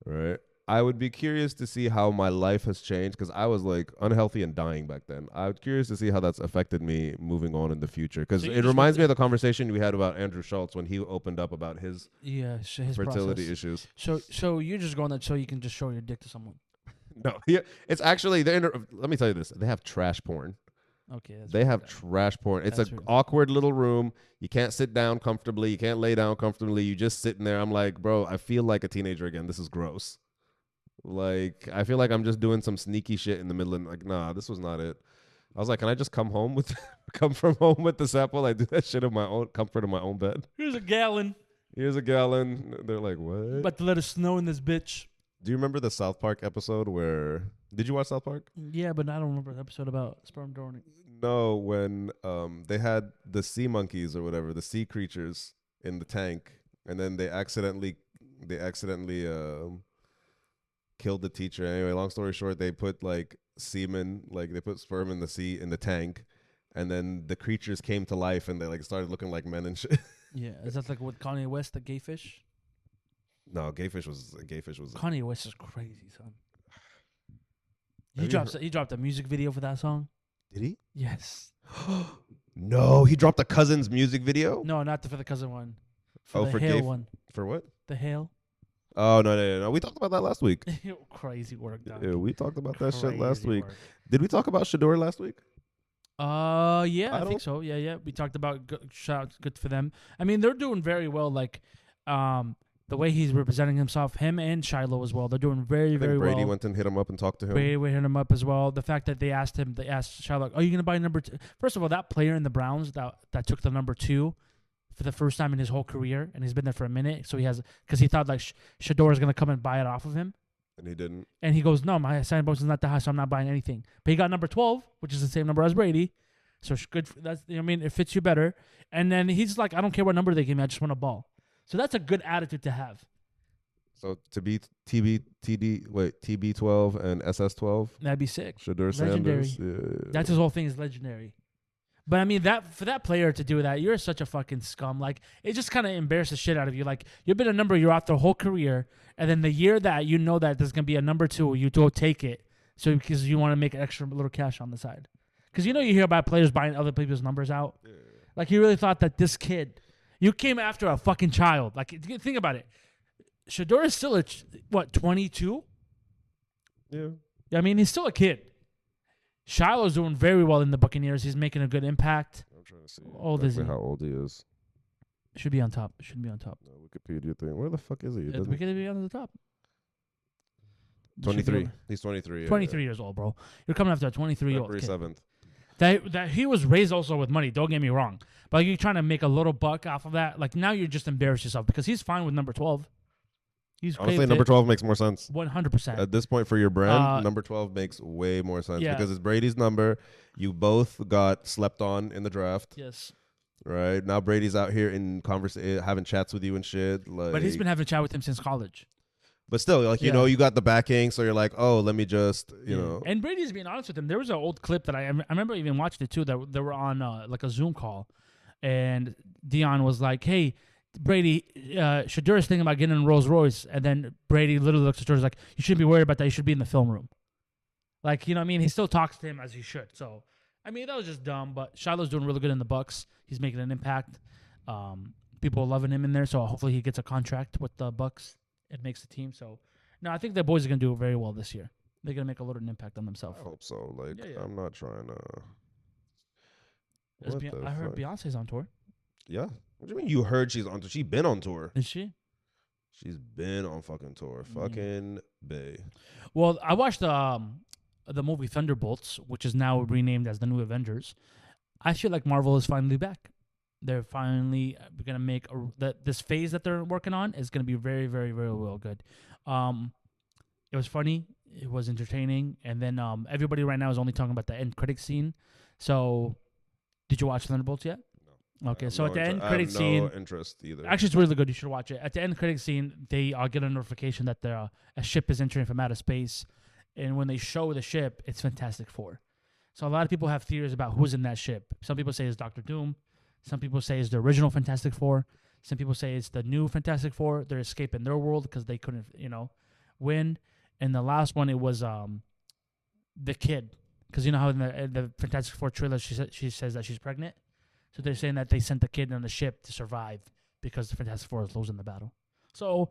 Right. I would be curious to see how my life has changed because I was like unhealthy and dying back then. I'm curious to see how that's affected me moving on in the future because So you it just reminds want me of the conversation we had about Andrew Schultz when he opened up about his His fertility process. issues. So you're just going that so you can just show your dick to someone. No, yeah, it's actually let me tell you this. They have trash porn. Okay. That's They pretty have bad. trash porn. It's That's an really- awkward little room. You can't sit down comfortably. You can't lay down comfortably. You just sitting there. I'm like, bro, I feel like a teenager again. This is gross. Like, I feel like I'm just doing some sneaky shit in the middle. And like, nah, this was not it. I was like, can I just come from home with the sample? I do that shit in my own comfort in my own bed. Here's a gallon. Here's a gallon. They're like, what? About to let it snow in this bitch. Do you remember the South Park episode where? Did you watch South Park? Yeah, but I don't remember the episode about sperm donor. No, when they had the sea monkeys or whatever, the sea creatures in the tank, and then they accidentally killed the teacher. Anyway, long story short, they put like semen, like they put sperm in the tank, and then the creatures came to life and they like started looking like men and shit. Yeah, is that like with Kanye West, the gay fish? No, gayfish was Kanye West is crazy, son. Have you He dropped a music video for that song. Did he? Yes. No, he dropped a Cousins music video. No, not for the cousin one. For Oh, the for Hail gay one. For what? The Hail. Oh no. We talked about that last week. Crazy work, dog. Yeah, we talked about that shit last Crazy week. work. Did we talk about Shador last week? Yeah, I I think so. Yeah. We talked about shout out, good for them. I mean, they're doing very well. Like, the way he's representing himself, him and Shiloh as well. They're doing very, I very think Brady well. went and hit him up and talked to him. Brady hit him up as well. The fact that they asked Shiloh, "Are you gonna buy number 2?" First of all, that player in the Browns that took the number 2 for the first time in his whole career, and he's been there for a minute. So he has, because he thought like Shador is gonna come and buy it off of him, And he didn't. and he goes, "No, my signing bonus is not that high, so I'm not buying anything." But he got number 12, which is the same number as Brady. So it's good. That's, I mean, it fits you better. And then he's like, "I don't care what number they give me, I just want a ball." So that's a good attitude to have. So to be TB12 and SS12, That'd be sick. Shador Legendary. Sanders. Yeah. That's his whole thing is legendary. But I mean, that for that player to do that, you're such a fucking scum. Like, it just kind of embarrasses the shit out of you. Like, you've been a number, you're out the whole career, and then the year that you know that there's gonna be a number 2, you go take it. So because you want to make extra little cash on the side. Because you hear about players buying other people's numbers out. Yeah. Like, you really thought that this kid, you came after a fucking child. Like, think about it. Shador is still 22? Yeah. I mean, he's still a kid. Shiloh's doing very well in the Buccaneers. He's making a good impact. I'm trying to see Old is he? how old he is. Should be on top. Should be on top. No, Wikipedia thing. Where the fuck is he? It We doesn't- could be on the top. 23. He's 23. 23 years old, bro. You're coming after a 23-year-old February kid. 7th. That he was raised also with money. Don't get me wrong, but you're trying to make a little buck off of that. Like, now you're just embarrassed yourself because he's fine with number 12. He's Honestly, number 12 makes more sense. 100%. At this point for your brand, number 12 makes way more sense yeah. because it's Brady's number. You both got slept on in the draft, Yes, right? Now Brady's out here in having chats with you and shit. Like, but he's been having a chat with him since college. But still, like, you know, you got the backing, so you're like, oh, let me just, you know. And Brady's being honest with him. There was an old clip that I remember even watched it too. That they were on like a Zoom call, and Dion was like, "Hey, Brady, Shador is thinking about getting a Rolls Royce," and then Brady literally looks at Shador like, "You shouldn't be worried about that. You should be in the film room." Like, you know what I mean? He still talks to him as he should. So, I mean, that was just dumb. But Shiloh's doing really good in the Bucks. He's making an impact. People are loving him in there. So hopefully he gets a contract with the Bucks. It makes the team. So, no, I think the boys are gonna do very well this year. They're gonna make a little impact on themselves. I hope so. Like, Yeah. I'm not trying to. Is What Bey- the I heard fuck? Beyonce's on tour. Yeah. What do you mean you heard she's on tour? She's been on tour. Is she? She's been on fucking tour. Fucking Bay. Well, I watched the movie Thunderbolts, which is now renamed as the New Avengers. I feel like Marvel is finally back. They're finally gonna make this phase that they're working on is gonna be very, very, very well good. It was funny. It was entertaining, and then everybody right now is only talking about the end credit scene. So, did you watch Thunderbolts yet? No. Okay, I have so no at the inter- end I credit have scene, no interest either. actually, it's really good. You should watch it. At the end credit scene, they get a notification that a ship is entering from outer space, and when they show the ship, it's Fantastic Four. So a lot of people have theories about who's in that ship. Some people say it's Doctor Doom. Some people say it's the original Fantastic Four. Some people say it's the new Fantastic Four. They're escaping their world because they couldn't, win. And the last one, it was the kid, because you know how in the Fantastic Four trailer she says that she's pregnant. So they're saying that they sent the kid on the ship to survive because the Fantastic Four is losing the battle. So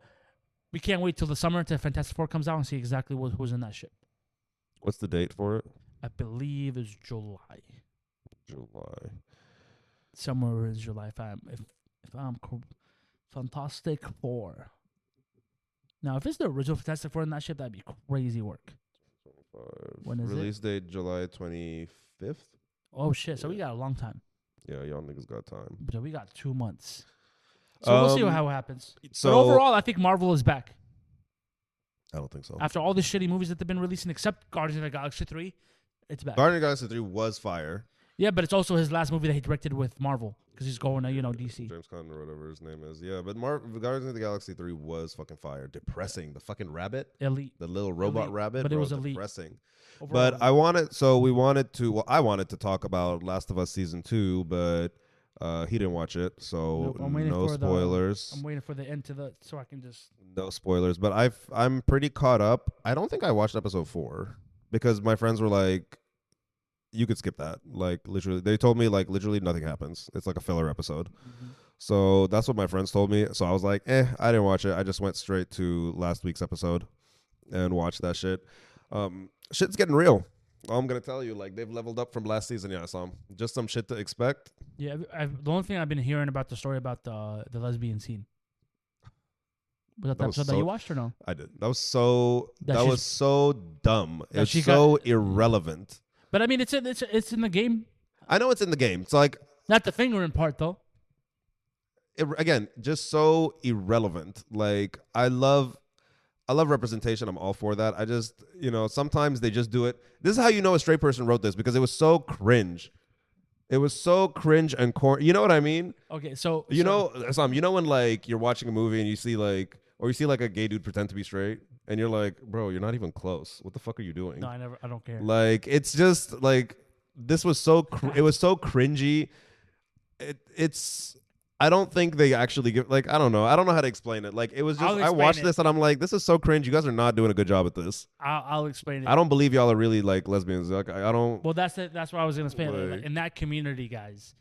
we can't wait till the summer until Fantastic Four comes out and see exactly who's in that ship. What's the date for it? I believe it's July. July. Somewhere in July, if I'm Fantastic Four. Now, if it's the original Fantastic Four in that ship, that'd be crazy work. When is it? Release date July 25th. Oh shit! So we got a long time. Yeah, y'all niggas got time. So we got 2 months. So we'll see Um, how it happens. So But overall, I think Marvel is back. I don't think so. After all the shitty movies that they've been releasing, except Guardians of the Galaxy 3, it's back. Guardians of the Galaxy 3 was fire. Yeah, but it's also his last movie that he directed with Marvel because he's going to, DC. James Conn or whatever his name is. Yeah, but Guardians of the Galaxy 3 was fucking fire. Depressing. The fucking rabbit. Elite. The little robot Elite. rabbit. But it bro, was elite. depressing. Overall, But I wanted to talk about Last of Us Season 2, but he didn't watch it, so Nope, I'm waiting no for spoilers. I'm waiting for the end so I can just. No spoilers, but I'm pretty caught up. I don't think I watched episode 4 because my friends were like, you could skip that. Like, literally, they told me, like, literally nothing happens. It's like a filler episode. So that's what my friends told me. So I was like, I didn't watch it. I just went straight to last week's episode and watched that shit. Shit's getting real. All I'm going to tell you, like, they've leveled up from last season. Yeah, I saw 'em. Just some shit to expect. Yeah, the only thing I've been hearing about the story about the lesbian scene. Was that the That was episode that so- you watched or no? I did. That was so That was so dumb. that It's she so got- irrelevant. But I mean, it's in the game. I know it's in the game. It's like, Not the fingering part though. again, just so irrelevant. Like I love representation. I'm all for that. I just, sometimes they just do it. This is how you know a straight person wrote this, because it was so cringe. It was so cringe and corny. You know what I mean? Okay, so Sam, when like you're watching a movie and you see like a gay dude pretend to be straight, and you're like, bro, you're not even close. What the fuck are you doing? No, I don't care. Like, it's just like, this was so it was so cringy. It's I don't think they actually give, like, I don't know how to explain it. Like, it was just, I watched this and I'm like, this is so cringe. You guys are not doing a good job at this. I'll explain it. I don't believe y'all are really like lesbians. Like, I don't. Well, that's it. That's what I was gonna explain. Like, In that community, guys,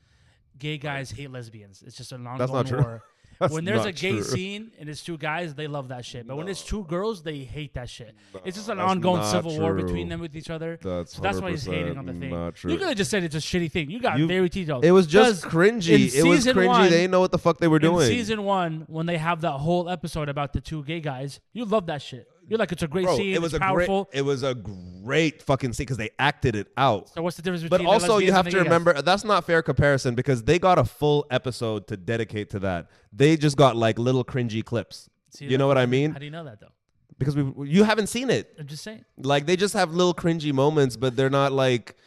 gay guys hate lesbians. It's just an ongoing That's not true. war. When there's a gay true. scene and it's two guys, they love that shit. But when it's two girls, they hate that shit. No, it's just an that's ongoing not civil war true. between them with each other. That's So that's why he's hating on the thing. not true. You could have just said it's a shitty thing. You got very detailed. It was just 'Cause cringy. It was season cringy. one- They didn't know what the fuck they were in doing. season 1, when they have that whole episode about the two gay guys, you love that shit. You're like, it's a great Bro, scene. it was it's a powerful. great. It was a great fucking scene because they acted it out. So what's the difference But between? also, you have to remember remember that's not fair comparison, because they got a full episode to dedicate to that. They just got like little cringy clips. You know what I mean? How do you know that though? Because you haven't seen it. I'm just saying. Like, they just have little cringy moments, but they're not like,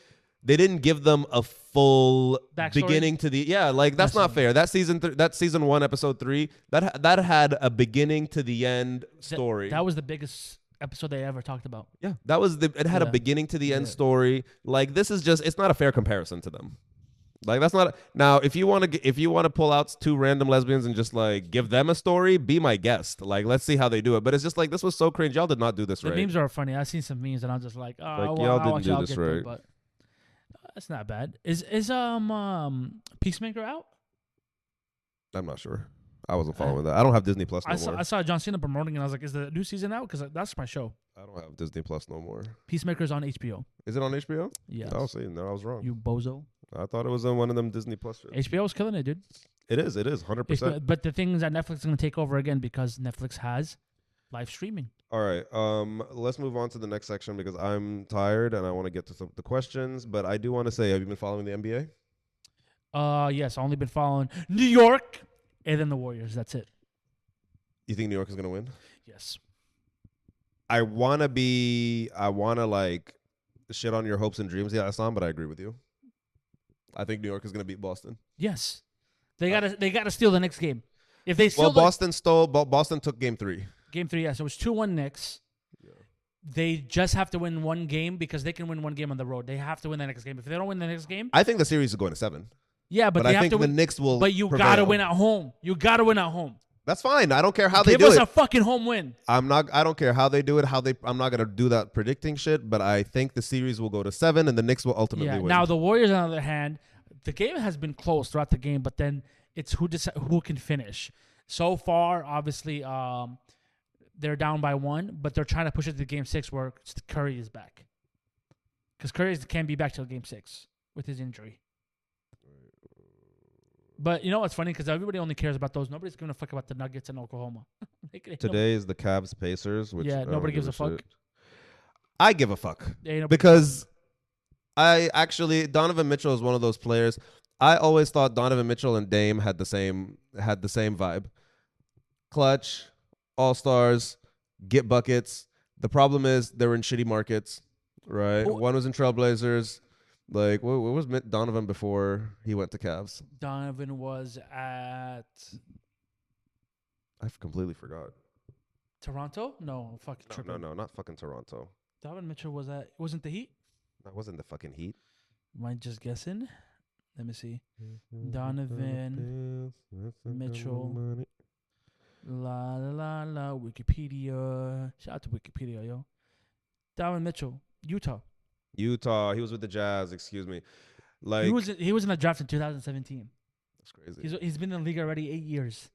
they didn't give them a full Backstory? beginning to the like, that's not fair. That season 1 episode 3 that had a beginning to the end story. That was the biggest episode they ever talked about. Yeah, it had a beginning to the end story. Like, this is just, it's not a fair comparison to them. Like, that's not now. If you want to pull out two random lesbians and just like give them a story, be my guest. Like, let's see how they do it. But it's just like, this was so cringe. Y'all did not do this The right. memes are funny. I've seen some memes and I'm just like, oh, Like, well, y'all I didn't want do y'all this get them, right. but that's not bad. Is Peacemaker out? I'm not sure. I wasn't following that. I don't have Disney Plus no I more. saw John Cena promoting, and I was like, is the new season out? Because that's my show. I don't have Disney Plus no more. Peacemaker's on HBO. Is it on HBO? Yeah. Oh, see, no, I was wrong. You bozo. I thought it was on one of them Disney Plus shows. HBO's killing it, dude. It is, 100%. But the thing is that Netflix is going to take over again because Netflix has live streaming. All right, let's move on to the next section because I'm tired and I want to get to the questions. But I do want to say, have you been following the NBA? Yes, I've only been following New York and then the Warriors. That's it. You think New York is going to win? Yes. I want to like shit on your hopes and dreams, yeah, Hassan, but I agree with you. I think New York is going to beat Boston. Yes. They gotta steal the next game. If they steal Boston took game 3. Game 3, yeah. So it's 2-1 Knicks. Yeah. They just have to win one game because they can win one game on the road. They have to win the next game. If they don't win the next game, I think the series is going to 7. Yeah, but they I have think to the win. Knicks will. But you prevail. gotta win at home. You gotta win at home. That's fine. I don't care how they Give do us it. a fucking home win. I don't care how they do it. I'm not gonna do that predicting shit. But I think the series will go to 7, and the Knicks will ultimately win. Now the Warriors, on the other hand, the game has been close throughout the game, but then it's who can finish. So far, obviously, they're down by 1, but they're trying to push it to game 6 where Curry is back. Because Curry can't be back till game 6 with his injury. But you know what's funny? Because everybody only cares about those. Nobody's giving a fuck about the Nuggets in Oklahoma. Today is the Cavs Pacers. Which nobody gives a fuck. Shit. I give a fuck Yeah, because Donovan Mitchell is one of those players. I always thought Donovan Mitchell and Dame had the same vibe. Clutch, all-stars, get buckets. The problem is they're in shitty markets, right? Well, one was in Trailblazers. Like, what was Donovan before he went to Cavs? Donovan was at I completely forgot. Toronto? No, fucking No, not fucking Toronto. Donovan Mitchell wasn't the Heat? That wasn't the fucking Heat. Am I just guessing? Let me see. Donovan Mitchell. La la la la. Wikipedia. Shout out to Wikipedia, yo. Donovan Mitchell, Utah. He was with the Jazz. Excuse me. Like, he was in the draft in 2017. That's crazy. He's been in the league already 8 years.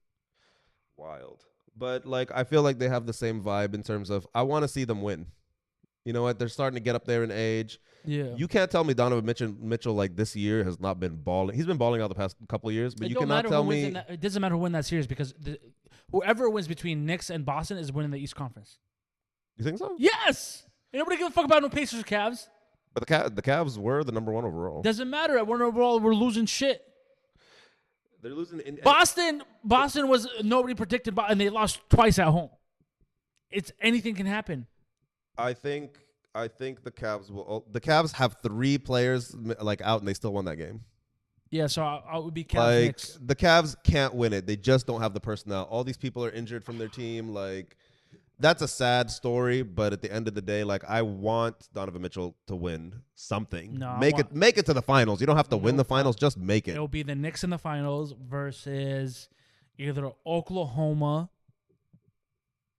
Wild. But like, I feel like they have the same vibe in terms of I want to see them win. You know what? They're starting to get up there in age. Yeah. You can't tell me Donovan Mitchell like this year has not been balling. He's been balling out the past couple of years, but you cannot tell me. It doesn't matter who wins that series because whoever wins between Knicks and Boston is winning the East Conference. You think so? Yes. Ain't nobody give a fuck about no Pacers or Cavs. But the Cavs were the number 1 overall. Doesn't matter. At 1 overall, we're losing shit. They're losing in Boston was nobody predicted, and they lost twice at home. It's anything can happen. I think the Cavs will. The Cavs have 3 players like out, and they still won that game. Yeah, so I would be Cavs Like Knicks. the Cavs can't win it. They just don't have the personnel. All these people are injured from their team. Like that's a sad story, but at the end of the day, like I want Donovan Mitchell to win something. No, make it to the finals. You don't have to win the Nope. finals, just make it. It'll be the Knicks in the finals versus either Oklahoma.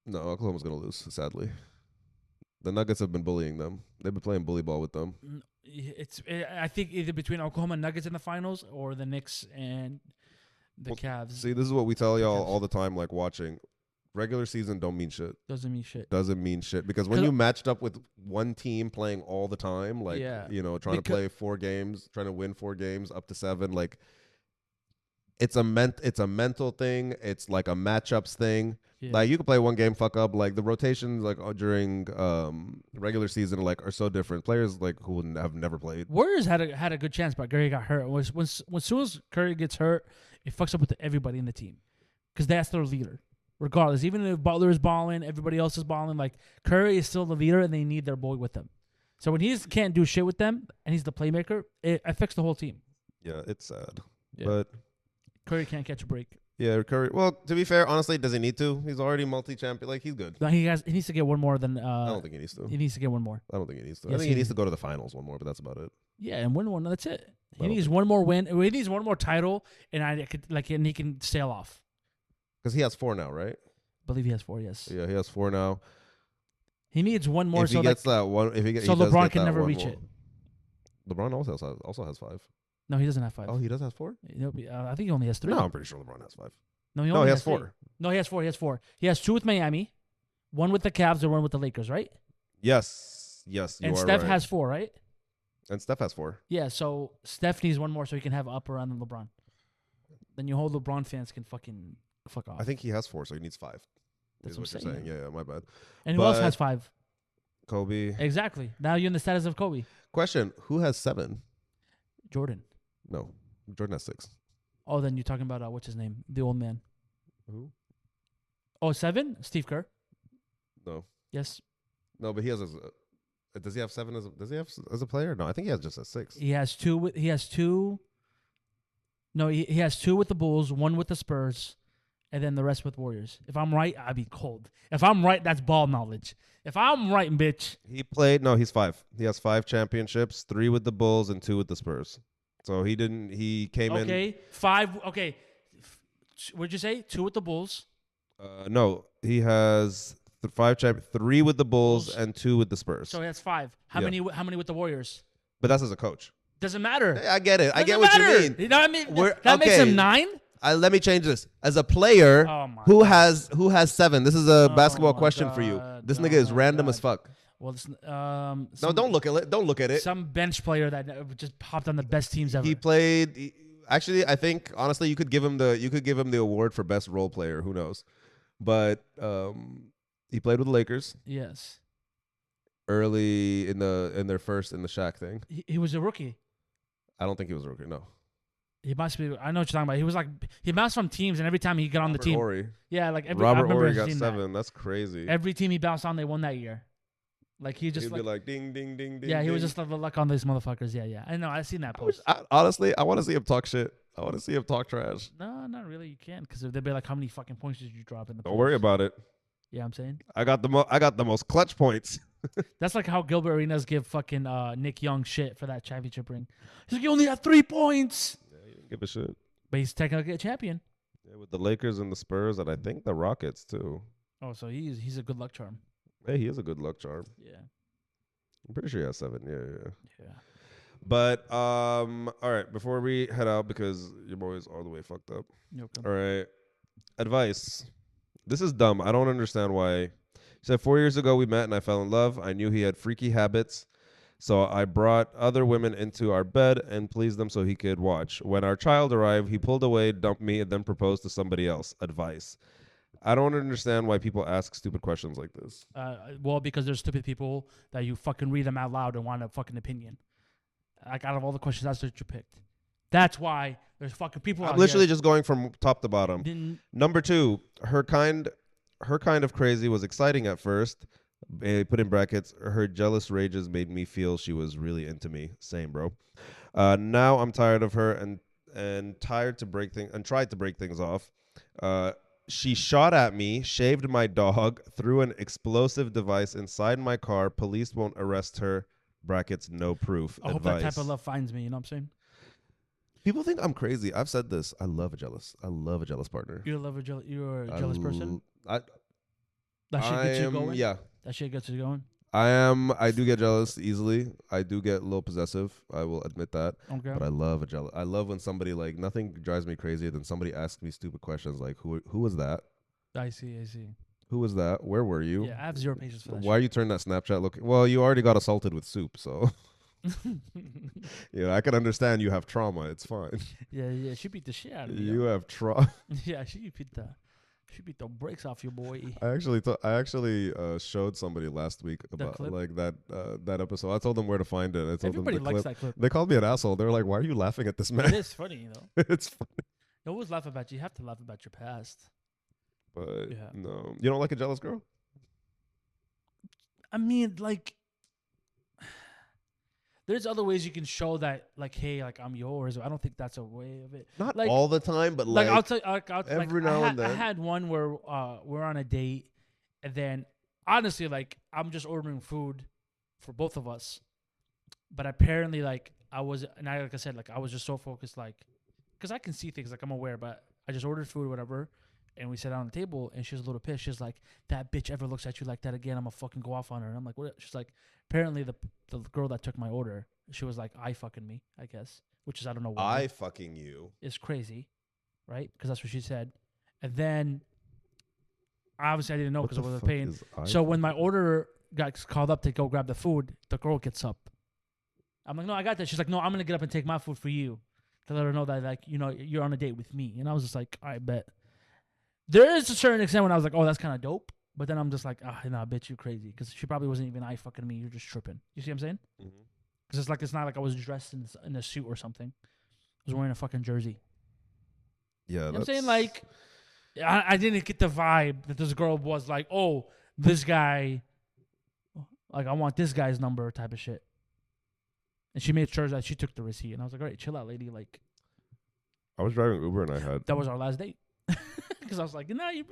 No, Oklahoma's gonna lose. Sadly, the Nuggets have been bullying them. They've been playing bully ball with them. I think either between Oklahoma Nuggets in the finals or the Knicks and the Cavs. See, this is what we tell y'all all the time. Like watching, regular season don't mean shit. Doesn't mean shit. Doesn't mean shit because when you matched up with one team playing all the time, like trying to play 4 games, trying to win 4 games up to 7, like it's a mental thing. It's like a matchups thing. Yeah. Like you can play one game, fuck up. Like the rotations, like during regular season, like are so different. Players like who have never played. Warriors had a good chance, but Curry got hurt. When soon as Curry gets hurt, it fucks up with everybody in the team because that's their leader. Regardless, even if Butler is balling, everybody else is balling. Like Curry is still the leader, and they need their boy with them. So when he can't do shit with them, and he's the playmaker, it affects the whole team. Yeah, it's sad, Yeah. but Curry can't catch a break. yeah, Curry. Well, to be fair, honestly, does he need to? He's already multi-champion. Like he's good. No, he needs to get one more than. I don't think he needs to. He needs to get one more. I don't think he needs to. Yes, I think he he needs does. to go to the finals one more, but that's about it. Yeah, and win one. That's it. He don't needs think- one more win. He needs one more title, and and he can sail off. Because he has 4 now, right? I believe he has 4. Yes. Yeah, he has 4 now. He needs one more. If he gets that one, if he gets, so he does LeBron get can that never one reach more. it. LeBron also has 5. No, he doesn't have 5. Oh, he does have 4? I think he only has 3. No, I'm pretty sure LeBron has 5. No, he No, only he has 3. 4. No, he has 4. He has 4. He has 2 with Miami, 1 with the Cavs, and 1 with the Lakers, right? Yes, you And are Steph right. has 4, right? And Steph has 4. Yeah. So Steph needs 1 more so he can have upper on LeBron. Then you whole LeBron fans can fucking fuck off. I think he has 4, so he needs 5. That's is what I'm you're saying. saying. Yeah, my bad. And who else but- has 5? Kobe. Exactly. Now you're in the status of Kobe. Question: who has 7? Jordan. No, Jordan has 6. Oh, then you're talking about what's his name? The old man. Who? Oh, 7? Steve Kerr. No, Yes. no, but he has. Does he have 7 as a player? No, I think he has just a 6. He has 2. He has 2. No, he has 2 with the Bulls, 1 with the Spurs, and then the rest with Warriors. If I'm right, I'd be cold. If I'm right, that's ball knowledge. If I'm right, bitch. He played. No, he's 5. He has 5 championships, 3 with the Bulls and 2 with the Spurs. So he didn't. He came in. Okay, 5. Okay, what'd you say? 2 with the Bulls. No, he has 5 3 with the Bulls Bulls. and 2 with the Spurs. So that's 5. How Yeah. many? How many with the Warriors? But that's as a coach. Doesn't matter. Hey, I get it. I get Doesn't what matter. you mean. You know what I mean? We're- That makes okay. him 9. Let me change this. As a player, Oh my who God. has 7? This is a basketball my question for you. God. This Oh nigga is my random as God. fuck. Well, it's, No, some- don't look at it. Don't look at it. Some bench player that just popped on the best teams ever. He played. Actually, I think honestly, you could give him the award for best role player. Who knows? But he played with the Lakers Yes. early in the Shaq thing. He was a rookie. I don't think he was a rookie. No. He must be. I know what you're talking about. He was like he bounced from teams, and every time he got on the Robert team, Horry. yeah, like I Robert remember Horry got seeing 7. That's crazy. That. Every team he bounced on, they won that year. Like he just He'd be like ding ding ding ding. yeah, he was ding. just like the luck on these motherfuckers. Yeah, yeah. I know. I seen that post. Honestly, I want to see him talk shit. I want to see him talk trash. No, not really. You can't because they'd be like, how many fucking points did you drop in the? Don't worry about it. Yeah, I'm saying I got the most clutch points. that's like how Gilbert Arenas give fucking Nick Young shit for that championship ring. He's like, you only had 3 points, Yeah, he didn't give a shit. but he's technically a champion. Yeah, with the Lakers and the Spurs, and I think the Rockets too. Oh, so he's a good luck charm. Hey, he is a good luck charm. Yeah, I'm pretty sure he has 7. Yeah. yeah. But all right, before we head out because your boy's all the way fucked up. Okay. All right, advice. This is dumb. I don't understand why. He said 4 years ago we met and I fell in love. I knew he had freaky habits, so I brought other women into our bed and pleased them so he could watch. When our child arrived, he pulled away, dumped me, and then proposed to somebody else. Advice. I don't understand why people ask stupid questions like this. Well, because there's stupid people that you fucking read them out loud and want a fucking opinion. Like out of all the questions, that's what you picked. That's why there's fucking people out I'm literally here. just going from top to bottom. Number 2, her kind of crazy was exciting at first. Put in brackets, her jealous rages made me feel she was really into me. Same, bro. Now I'm tired of her and tired to break things and tried to break things off. She shot at me, shaved my dog, threw an explosive device inside my car. Police won't arrest her. Brackets, no proof. I hope Advice. that type of love finds me. You know what I'm saying? People think I'm crazy. I've said this. I love a jealous partner. You're you're a jealous person. I That shit gets you am, going. yeah. That shit gets you going. I do get jealous easily. I do get a little possessive. I will admit that. Okay. But I love I love when somebody, like, nothing drives me crazier than somebody asks me stupid questions like, who was that? I see. Who was that? Where were you? Yeah, I have zero patience for that. Why you turn that Snapchat look? Well, you already got assaulted with soup, so I can understand you have trauma. It's fine. Yeah. She beat the shit out of me. You have trauma. Yeah, she beat the brakes off your boy. I actually showed somebody last week about clip? like that episode. I told them where to find it. I told Everybody them the likes clip. that clip. They called me an asshole. They were like, "Why are you laughing at this man?" It is funny, It's funny, You always laugh about you have to laugh about your past. but Yeah. no, you don't like a jealous girl. I mean, like, there's other ways you can show that, like, hey, like, I'm yours. I don't think that's a way of it. Not Like- all the time, but Like, like, I'll tell you, every now and I then. had one where we're on a date, and then honestly, like, I'm just ordering food for both of us, but apparently, like, like I said, like, I was just so focused, like, because I can see things, like, I'm aware, but I just ordered food, whatever, and we sat down on the table, and she was a little pissed. She's like, "That bitch ever looks at you like that again, I'm gonna fucking go off on her." And I'm like, "What?" She's like, apparently the girl that took my order, she was like, "I fucking me," I guess, which is I don't know why. I fucking you. Is crazy, right? Because that's what she said. And then obviously I didn't know What because I the wasn't fuck paying. is I So when my fucking- order got called up to go grab the food, the girl gets up. I'm like, "No, I got that." She's like, "No, I'm gonna get up and take my food for you," to let her know that, like, you're on a date with me. And I was just like, "I bet." There is a certain extent when I was like, "Oh, that's kind of dope," but then I'm just like, nah, bitch, you crazy," because she probably wasn't even I fucking me. You're just tripping. You see what I'm saying? Mhm. Because it's not like I was dressed in a suit or something. I was wearing a fucking jersey. Yeah, You know what I'm saying? that's- Like, I didn't get the vibe that this girl was like, "Oh, this guy, like, I want this guy's number," type of shit. And she made sure that she took the receipt. And I was like, "All right, chill out, lady." Like, I was driving Uber and I had that was our last date. Because I was like, "Nah, you're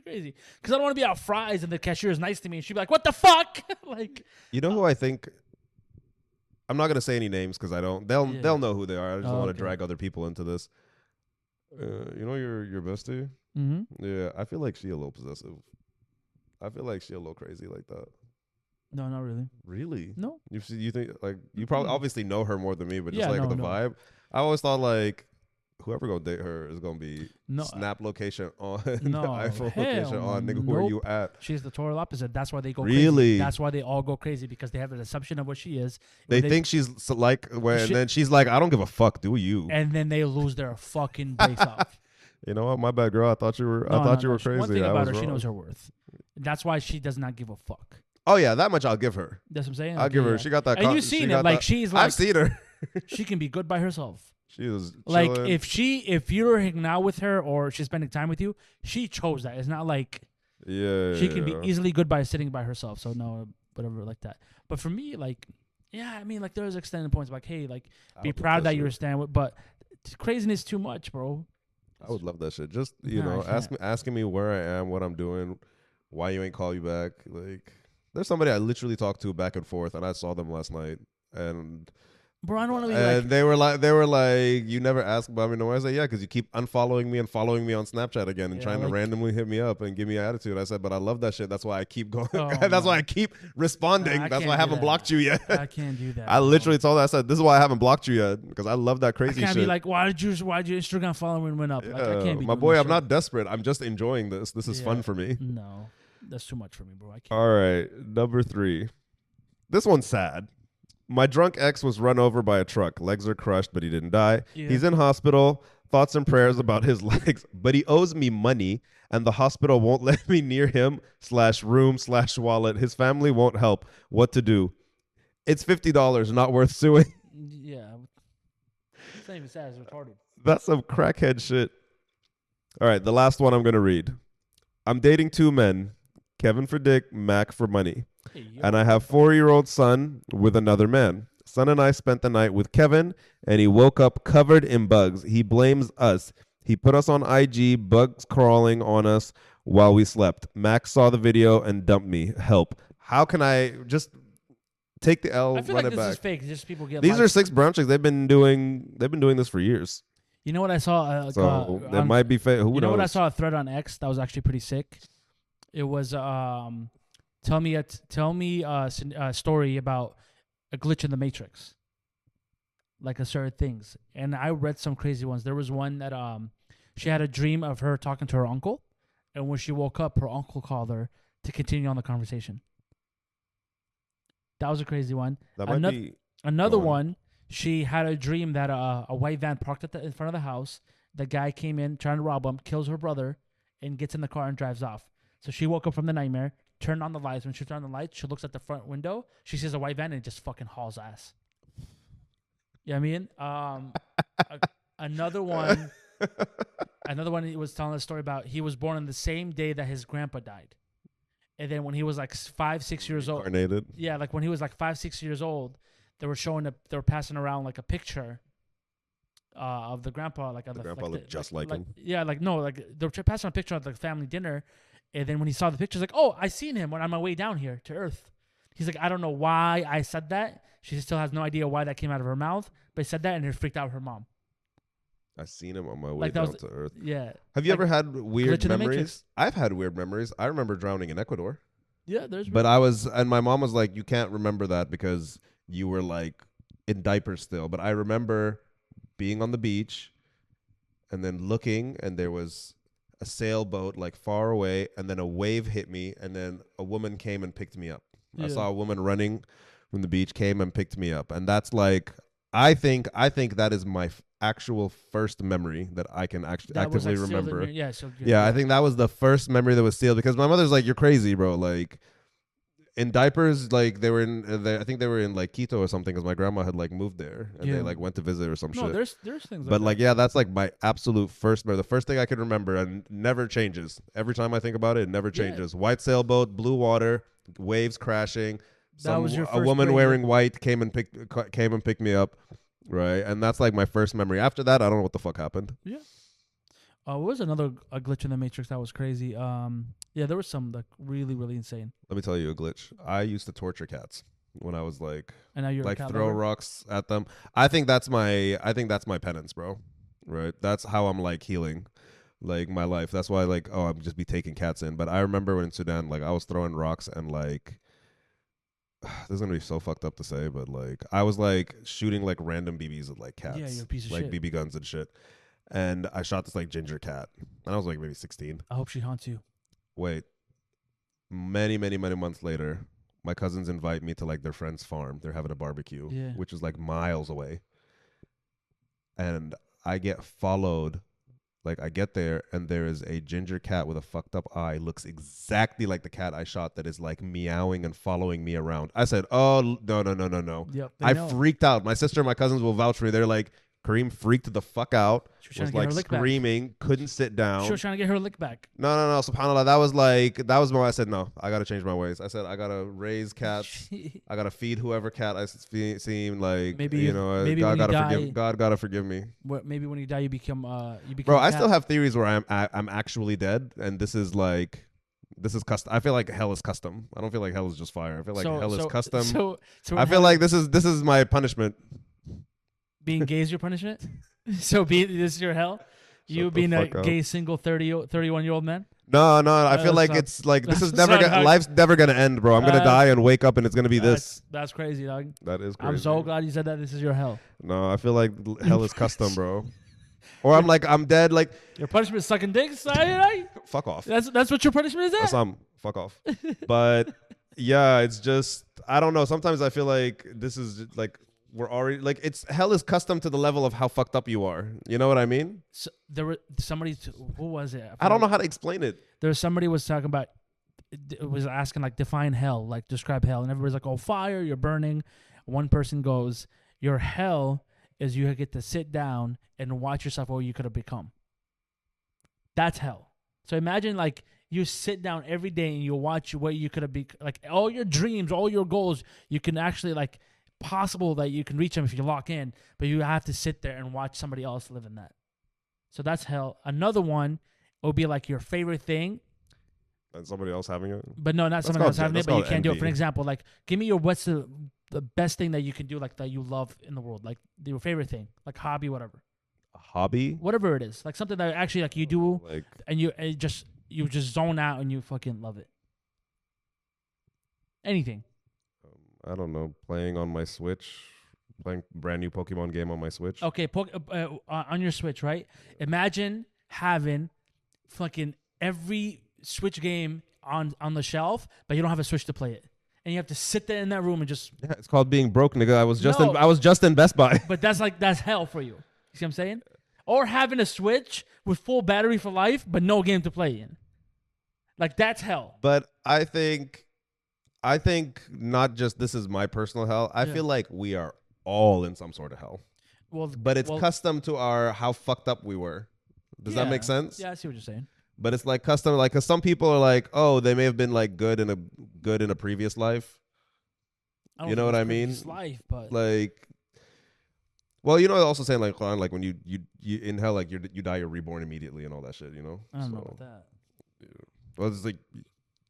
crazy." Because I don't want to be out fries and the cashier is nice to me and she'd be like, "What the fuck?" Like, You know who I think? I'm not gonna say any names because I don't. They'll Yeah. they'll know who they are. I just don't want to Okay. drag other people into this. You know your bestie? mm-hmm. Yeah, I feel like she a little possessive. I feel like she a little crazy like that. No, not really. Really? No. You think like you probably Mm. obviously know her more than me, but just Yeah, like no, the no. vibe. I always thought like whoever gonna date her is gonna be No. snap location on No, iPhone hell location on nigga. Where nope. you at? She's the total opposite. That's why they go Really? crazy. That's why they all go crazy because they have an assumption of what she is. They When think she's like when Shit. and then she's like I don't give a fuck. Do you? and then they lose their fucking brace off. You know what? My bad, girl. I thought you were. No, I thought you no, were crazy. One thing I about was her, she wrong. knows her worth. That's why she does not give a fuck. Oh yeah, that much I'll give her. That's what I'm saying. I'll give her. Yeah. She got that. And you've she seen got it. Like that- she's like I've seen her. she can be good by herself. She was Like chilling. if you're hanging out with her or she's spending time with you, she chose that. It's not like yeah, she can be yeah. easily good by sitting by herself. So no, whatever like that. But for me, like, yeah, I mean, like there's extended points like, hey, like I be would love proud that shit. you're stand with, but craziness too much, bro. I would love that shit. Just Nah, I can't. asking me where I am, what I'm doing, why you ain't call you back. Like, there's somebody I literally talked to back and forth, and I saw them last night, and Bro, I don't want to be and like, they were like, you never ask about me. No, I said, yeah, because you keep unfollowing me and following me on Snapchat again and Yeah, trying to like- randomly hit me up and give me an attitude. I said, but I love that shit. That's why I keep going. Oh, That's no. why I keep responding. Nah, I That's can't why I do haven't that. blocked you yet. I can't do that. I bro. literally told her, I said, this is why I haven't blocked you yet because I love that I crazy can't shit. be like, why did your Instagram following went up? Like, I can't be my doing boy, this I'm shit. not desperate. I'm just enjoying this. This is fun Yeah. for me. No, that's too much for me, bro. I can't. All right, number 3. This one's sad. My drunk ex was run over by a truck. Legs are crushed, but he didn't die. Yeah. He's in hospital. Thoughts and prayers about his legs, but he owes me money, and the hospital won't let me near him /room/wallet. His family won't help. What to do? It's $50, not worth suing. Yeah. not even sad. It's retarded. That's some crackhead shit. All right, the last one I'm gonna read. I'm dating 2 men, Kevin for dick, Mac for money, Hey, yo, and I have 4-year-old son with another man. Son and I spent the night with Kevin, and he woke up covered in bugs. He blames us. He put us on IG, bugs crawling on us while we slept. Mac saw the video and dumped me. Help. How can I just take the L, I feel run like it this back? is fake. Just people get. These are likes. 6 brown chicks. They've been doing this for years. You know what I saw? So that might be fake. Who You knows? know what I saw a thread on X that was actually pretty sick. It was tell me a story about a glitch in the Matrix, like a certain things. And I read some crazy ones. There was one that she had a dream of her talking to her uncle, and when she woke up, her uncle called her to continue on the conversation. That was a crazy one. That might be Another Go on. one, she had a dream that a white van parked in front of the house. The guy came in trying to rob him, kills her brother, and gets in the car and drives off. So she woke up from the nightmare, turned on the lights. When she turned on the lights, she looks at the front window. She sees a white van and it just fucking hauls ass. You know what I mean? Another one he was telling a story about, he was born on the same day that his grandpa died. And then when he was like 5, 6 years old, Incarnated. yeah, like when he was like 5, 6 years old, they were passing around like a picture of the grandpa, like The grandpa looked just like him. Yeah, like no, like they were passing a picture of the family dinner, and then when he saw the picture, he's like, "Oh, I seen him when on my way down here to Earth." He's like, "I don't know why I said that." She still has no idea why that came out of her mouth, but he said that and it freaked out her mom. I seen him on my way Like, that down was- to Earth. Yeah, Have you like, ever had weird glitch in the memories? Matrix. I've had weird memories. I remember drowning in Ecuador, yeah. There's but and my mom was like, "You can't remember that because you were like in diapers still." But I remember being on the beach and then looking, and there was a sailboat like far away, and then a wave hit me, and then a woman came and picked me up. I Yeah. saw a woman running from the beach, came and picked me up, and that's like I think that is my actual first memory that I can actively that was, like, sealed in remember. your- yeah, so Yeah, I think that was the first memory that was sealed because my mother's like, "You're crazy, bro." Like in diapers, like they were I think they were in like Quito or something because my grandma had like moved there and Yeah. they like went to visit or some no, shit. there's things. But like, that. yeah, that's like my absolute first memory. The first thing I can remember and never changes. Every time I think about it, it never Yeah. changes. White sailboat, blue water, waves crashing. That was your a first woman crazy- wearing white came and picked me up, right? And that's like my first memory. After that, I don't know what the fuck happened. What was another a glitch in the Matrix that was crazy? Yeah, there was some like really, really insane. Let me tell you a glitch. I used to torture cats when I was like And now you're like a cat throw lover? rocks at them. I think that's my penance, bro. Right? That's how I'm like healing like my life. That's why like I'm just be taking cats in. But I remember when in Sudan, like I was throwing rocks and like this is gonna be so fucked up to say, but like I was like shooting like random BBs at like cats. Yeah, you're a piece of like shit. BB guns and shit. And I shot this like ginger cat. And I was like maybe 16. I hope she haunts you. Wait. Many months later, my cousins invite me to like their friend's farm. They're having a barbecue, Yeah. which is like miles away. And I get followed. Like I get there and there is a ginger cat with a fucked up eye, looks exactly like the cat I shot that is like meowing and following me around. I said, "Oh, no. Yep. I freaked out. My sister and my cousins will vouch for me. They're like, Kareem freaked the fuck out, She was trying was to get like her lick back. screaming, couldn't sit down. She was trying to get her lick back. No, subhanAllah. That was more. I said, no, I got to change my ways. I said, I got to raise cats. I got to feed whoever cat I seem like, Maybe you you- know, maybe God when got to you die- forgive. God got to forgive me. Maybe when you die, you become Bro, a I cat. still have theories where I'm actually dead. And this is custom. I feel like hell is custom. I don't feel like hell is just fire. I feel like hell is custom. So I feel like this is my punishment. being gay is your punishment. So this is your hell. You the being a fuck up. gay single 31-year-old man. No, I feel like Son. it's like this is Son, never how- life's never gonna end, bro. I'm gonna die and wake up and it's gonna be this. That's crazy, dog. That is crazy. I'm so glad you said that. This is your hell. No, I feel like hell is custom, bro. Or I'm dead. Like Your punishment is sucking dicks. Right? fuck off. That's what your punishment is. That's fuck off. But yeah, it's just I don't know. Sometimes I feel like this is like we're already like it's hell is custom to the level of how fucked up you are. You know what I mean? So there were somebody. Who was it? I don't know how to explain it. There was somebody was talking about. It was asking like define hell, like describe hell, and everybody's like, "Oh, fire! You're burning." One person goes, "Your hell is you get to sit down and watch yourself what you could have become. That's hell. So imagine like you sit down every day and you watch what you could have been, like all your dreams, all your goals, you can actually like possible that you can reach them if you lock in, but you have to sit there and watch somebody else live in that. So that's hell. Another one would be like your favorite thing, And somebody else having it. but no, not That's someone else called- having it, that's but you called can't do it. For envy. an example, like give me your what's the best thing that you can do, like that you love in the world, like your favorite thing, like hobby, whatever, A hobby. whatever it is, like something that actually like you do Like and you just zone out and you fucking love it. Anything. I don't know, playing on my Switch, playing brand new Pokemon game on my Switch. Okay, on your Switch, right? Imagine having fucking every Switch game on the shelf, but you don't have a Switch to play it, and you have to sit there in that room and just. Yeah, it's called being broke, nigga. I was just No. I was just in Best Buy. But that's hell for you. You see what I'm saying? Or having a Switch with full battery for life, but no game to play in. Like that's hell. But I think not just this is my personal hell. I Yeah. feel like we are all in some sort of hell. Well, But it's custom to our how fucked up we were. Does that make sense? Yeah, I see what you're saying. But it's like custom, like, cause some people are like, oh, they may have been like good in a previous life. I don't You know think what it's I mean? previous Life, but Like, well, you know, also saying like, Quran, like when you in hell, like you die, you're reborn immediately and all that shit. You know. I don't know So, about that. well, it's like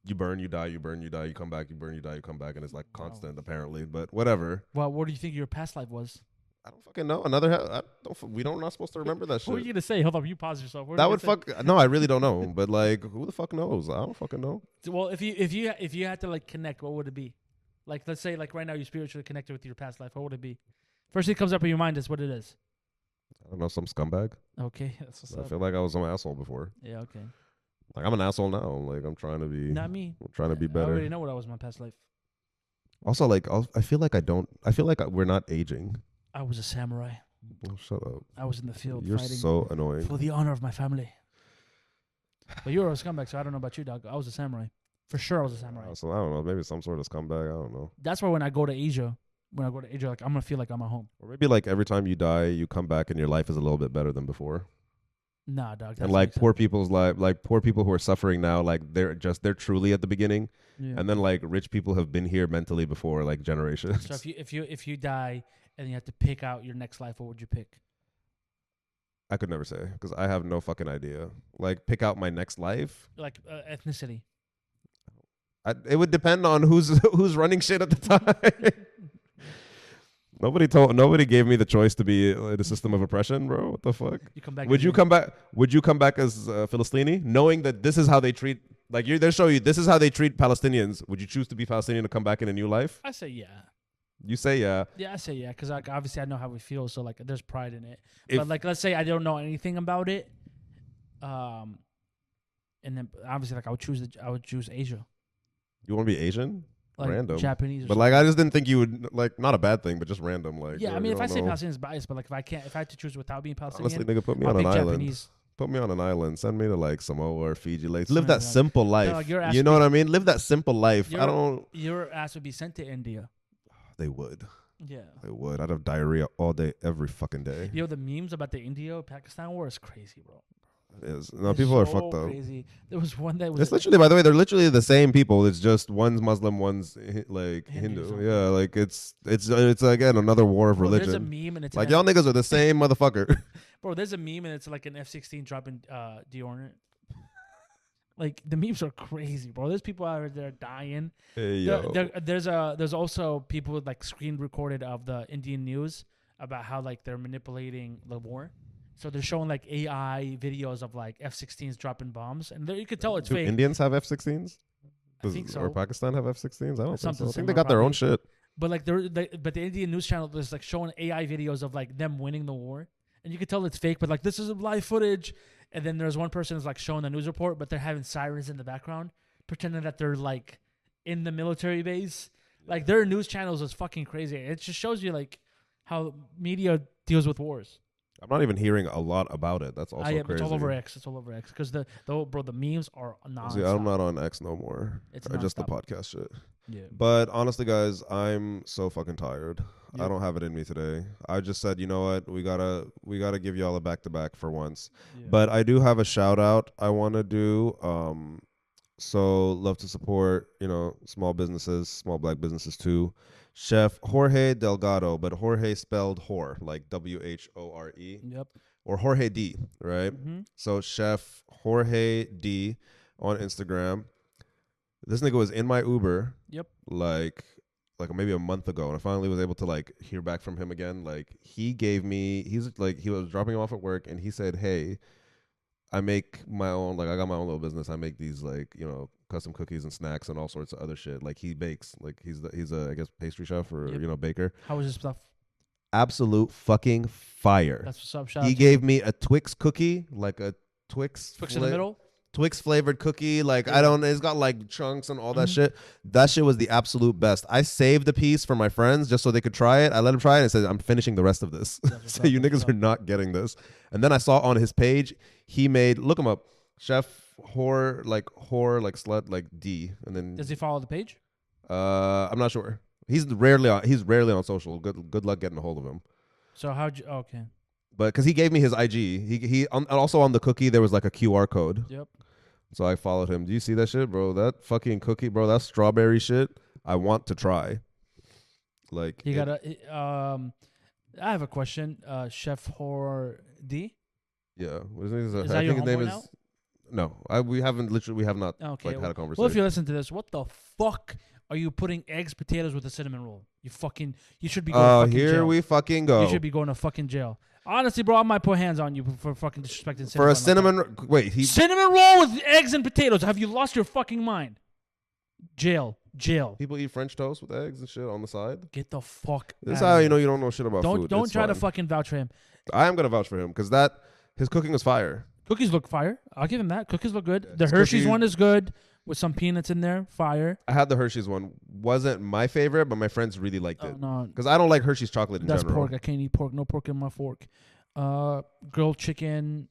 you burn, you die, you burn, you die, you come back, you burn, you die, you come back, and it's like Wow. constant apparently. But whatever. Well, what do you think your past life was? I don't fucking know. Another hell. We don't not supposed to remember that What were shit. you gonna say? Hold up, you pause yourself. What were That you would gonna fuck. No, I really don't know. But like, who the fuck knows? I don't fucking know. say? Well, if you had to like connect, what would it be? Like, let's say like right now you're spiritually connected with your past life. What would it be? First thing that comes up in your mind is what it is. I don't know. Some scumbag. Okay, that's what's I up. feel like I was some asshole before. Yeah, okay. Like I'm an asshole now. Like I'm trying to be. Not me. I'm trying to be I already better. know what I was in my past life. Also, like I feel like I don't. I feel like we're not aging. I was a samurai. Oh, shut up. I was in the field You're fighting so annoying. for the honor of my family. But you were a scumbag, so I don't know about you, dog. I was a samurai. For sure, I was a samurai. So I don't know. Maybe some sort of scumbag. I don't know. That's why when I go to Asia, like I'm gonna feel like I'm at home. Or maybe like every time you die, you come back and your life is a little bit better than before. Nah, dog. And like poor people's life, like poor people who are suffering now, like they're truly at the beginning. Yeah. And then like rich people have been here mentally before, like generations. So if you die and you have to pick out your next life, what would you pick? I could never say because I have no fucking idea. Like pick out my next life. Like ethnicity. It would depend on who's running shit at the time. Nobody gave me the choice to be in a system of oppression, bro. What the fuck? You come back. Would you come back as Philistini, knowing that this is how they treat? Like they show you this is how they treat Palestinians. Would you choose to be Palestinian to come back in a new life? I say yeah. You say yeah. Yeah, I say yeah, because like obviously I know how we feel, so like there's pride in it. If- But like let's say I don't know anything about it, and then obviously like I would choose Asia, You want to be Asian? like Random. Japanese. Or But like I just didn't think you would like not a bad thing, but just random. Like yeah, I you mean if I don't say know. Palestinian is biased, but like if I had to choose without being Palestinian, Honestly, nigga, put me I'll on an pick island. Japanese. Put me on an island. Send me to like Samoa or Fiji. Like Something live that like that. simple life. Dog, your ass You would know be- what I mean? Live that simple life. I Your- don't. Your ass would be sent to India. They would. Yeah. They would. I'd have diarrhea all day, every fucking day. Yo, the memes about the India-Pakistan war is crazy, bro. It is. No, It's people are so fucked up. crazy. There was one that was It's literally, by the way, they're literally the same people. It's just one's Muslim, one's like Hindu, Hindu. something. Yeah, like it's again another war of bro, there's a religion. meme and it's Like an y'all niggas are the same motherfucker. bro, there's a meme and it's like an F-16 dropping Dior in it. Like the memes are crazy, bro. There's people out there dying. Hey There's also people with like screen recorded of the Indian news about how like they're manipulating the war. So they're showing like AI videos of like F-16s dropping bombs, and there you could tell it's Do fake. Indians have F-16s? I think so. Or Pakistan have F-16s? I don't think so. Something I think they similar, got their own probably. shit. But like but the Indian news channel is like showing AI videos of like them winning the war, and you could tell it's fake. But like this is live footage, and then there's one person who's like showing the news report, but they're having sirens in the background, pretending that they're like in the military base. Like their news channels is fucking crazy. It just shows you like how media deals with wars. I'm not even hearing a lot about it. That's also Yeah, crazy. it's all over X. It's all over X because the memes are nonstop. See, I'm not on X no more. It's Just the nonstop. podcast shit. Yeah. But honestly, guys, I'm so fucking tired. I Yep. don't have it in me today. I just said, you know what, we gotta give y'all a back to back for once. Yeah. But I do have a shout out I want to do. So love to support, small businesses, small black businesses too. Chef Jorge Delgado, but Jorge spelled whore, like Whore, Yep. or Jorge D, right? Mm-hmm. So Chef Jorge D on Instagram. This nigga was in my Uber. Yep. Like maybe a month ago, and I finally was able to like hear back from him again. Like he was dropping him off at work, and he said, "Hey, I make my own, like I got my own little business. I make these like, custom cookies and snacks and all sorts of other shit. Like he bakes, like he's a I guess pastry chef or Yep. baker. How was his stuff? Absolute fucking fire. That's what's up. Shout He out to gave me a Twix cookie, like a Twix in the middle. Twix flavored cookie. Like Yeah. it's got like chunks and all that Mhm. shit. That shit was the absolute best. I saved a piece for my friends just so they could try it. I let them try it and said, I'm finishing the rest of this. That's So what's you up, that's niggas what's are not getting this. And then I saw on his page, he made, look him up, Chef Whore, like slut, like D. And then Does he follow the page? I'm not sure. He's rarely on social. Good luck getting a hold of him. So how'd you? Okay. But because he gave me his IG, he also on the cookie there was like a QR code. Yep. So I followed him. Do you see that shit, bro? That fucking cookie, bro. That strawberry shit. I want to try. Like You gotta. I have a question. Chef Hor D. Yeah. Is I that your think his name homeboy is. now? No, we have not Okay. had a Well, if conversation. you listen to this, what the fuck are you putting eggs, potatoes with a cinnamon roll? You should be going to fucking here jail. we fucking go. You should be going to fucking jail. Honestly, bro, I might put hands on you for fucking disrespecting cinnamon. For a like that. cinnamon. Wait, Cinnamon roll with eggs and potatoes. Have you lost your fucking mind? Jail. people eat French toast with eggs and shit on the side. Get the fuck. This is outta how here. you know you don't know shit about food. Don't It's try to fine. fucking vouch for him. I am gonna vouch for him because his cooking was fire. Cookies look fire. I'll give him that. Cookies look good. The His Hershey's cookies- one is good with some peanuts in there. Fire. I had the Hershey's one. Wasn't my favorite, but my friends really liked Oh it no, because I don't like Hershey's chocolate in that's general. pork. I can't eat pork. No pork in my fork. Grilled chicken,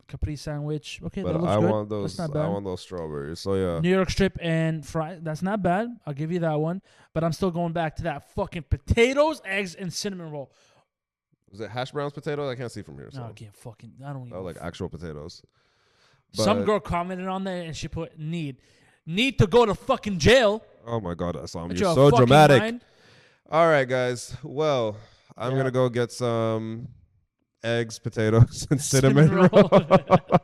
Capri sandwich. Okay, But that looks I good. want those. That's not I bad. want those strawberries. So yeah. New York strip and fry. That's not bad. I'll give you that one. But I'm still going back to that fucking potatoes, eggs, and cinnamon roll. Was it hash browns potatoes? I can't see from here. So No, I can't fucking. I don't oh, even. like actual potatoes. Some But- girl commented on there and she put need to go to fucking jail. Oh my god, Assam, But you're your so fucking dramatic. mind. All right, guys. Well, I'm Yeah. gonna go get some eggs, potatoes, and cinnamon, Cinnamon roll. roll.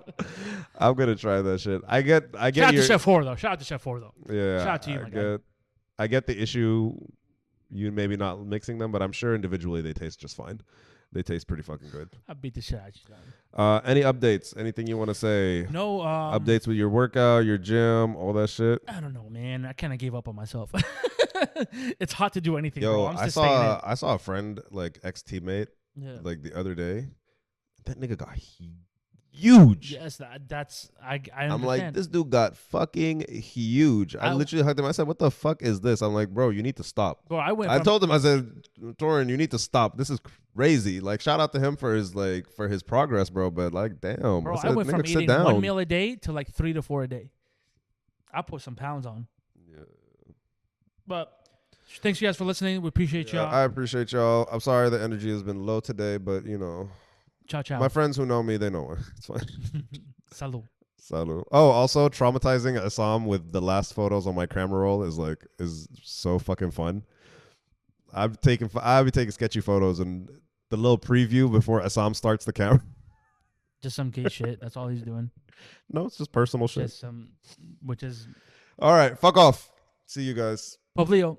I'm gonna try that shit. I get Shout out your to Chef Hor though. Shout out to Chef Hor though. yeah. Shout out to you, my guy. I get the issue. You maybe not mixing them, but I'm sure individually they taste just fine. They taste pretty fucking good. I beat the shit out of you. dog. Any updates? Anything you want to say? No Updates with your workout, your gym, all that shit. I don't know, man. I kind of gave up on myself. It's hot to do anything, Yo, bro. I'm I just staying I saw a friend, like ex teammate, in. Yeah. like the other day. That nigga got huge. Yes, that's I I'm like, understand. this dude got fucking huge. I I- literally hugged him. I said, "What the fuck is this?" I'm like, "Bro, you need to stop." Bro, I went I from told him, I said, "Torin, you need to stop. This is crazy." Like, shout out to him for his progress, bro. But like, damn, bro, I I said, went from "Nigga, sit eating down." one meal a day to like 3 to 4 a day. I put some pounds on. Yeah. But thanks you guys for listening. We appreciate Yeah, y'all. I appreciate y'all. I'm sorry the energy has been low today, but Ciao, ciao. my friends who know me, they know it. It's fine. Salud. Salud. Oh, also traumatizing Assam with the last photos on my camera roll is so fucking fun. I've been taking sketchy photos and the little preview before Assam starts the camera. Just some gay shit. That's all he's doing. No, it's just personal shit. Just some, which is All right, fuck off. See you guys. Poblio.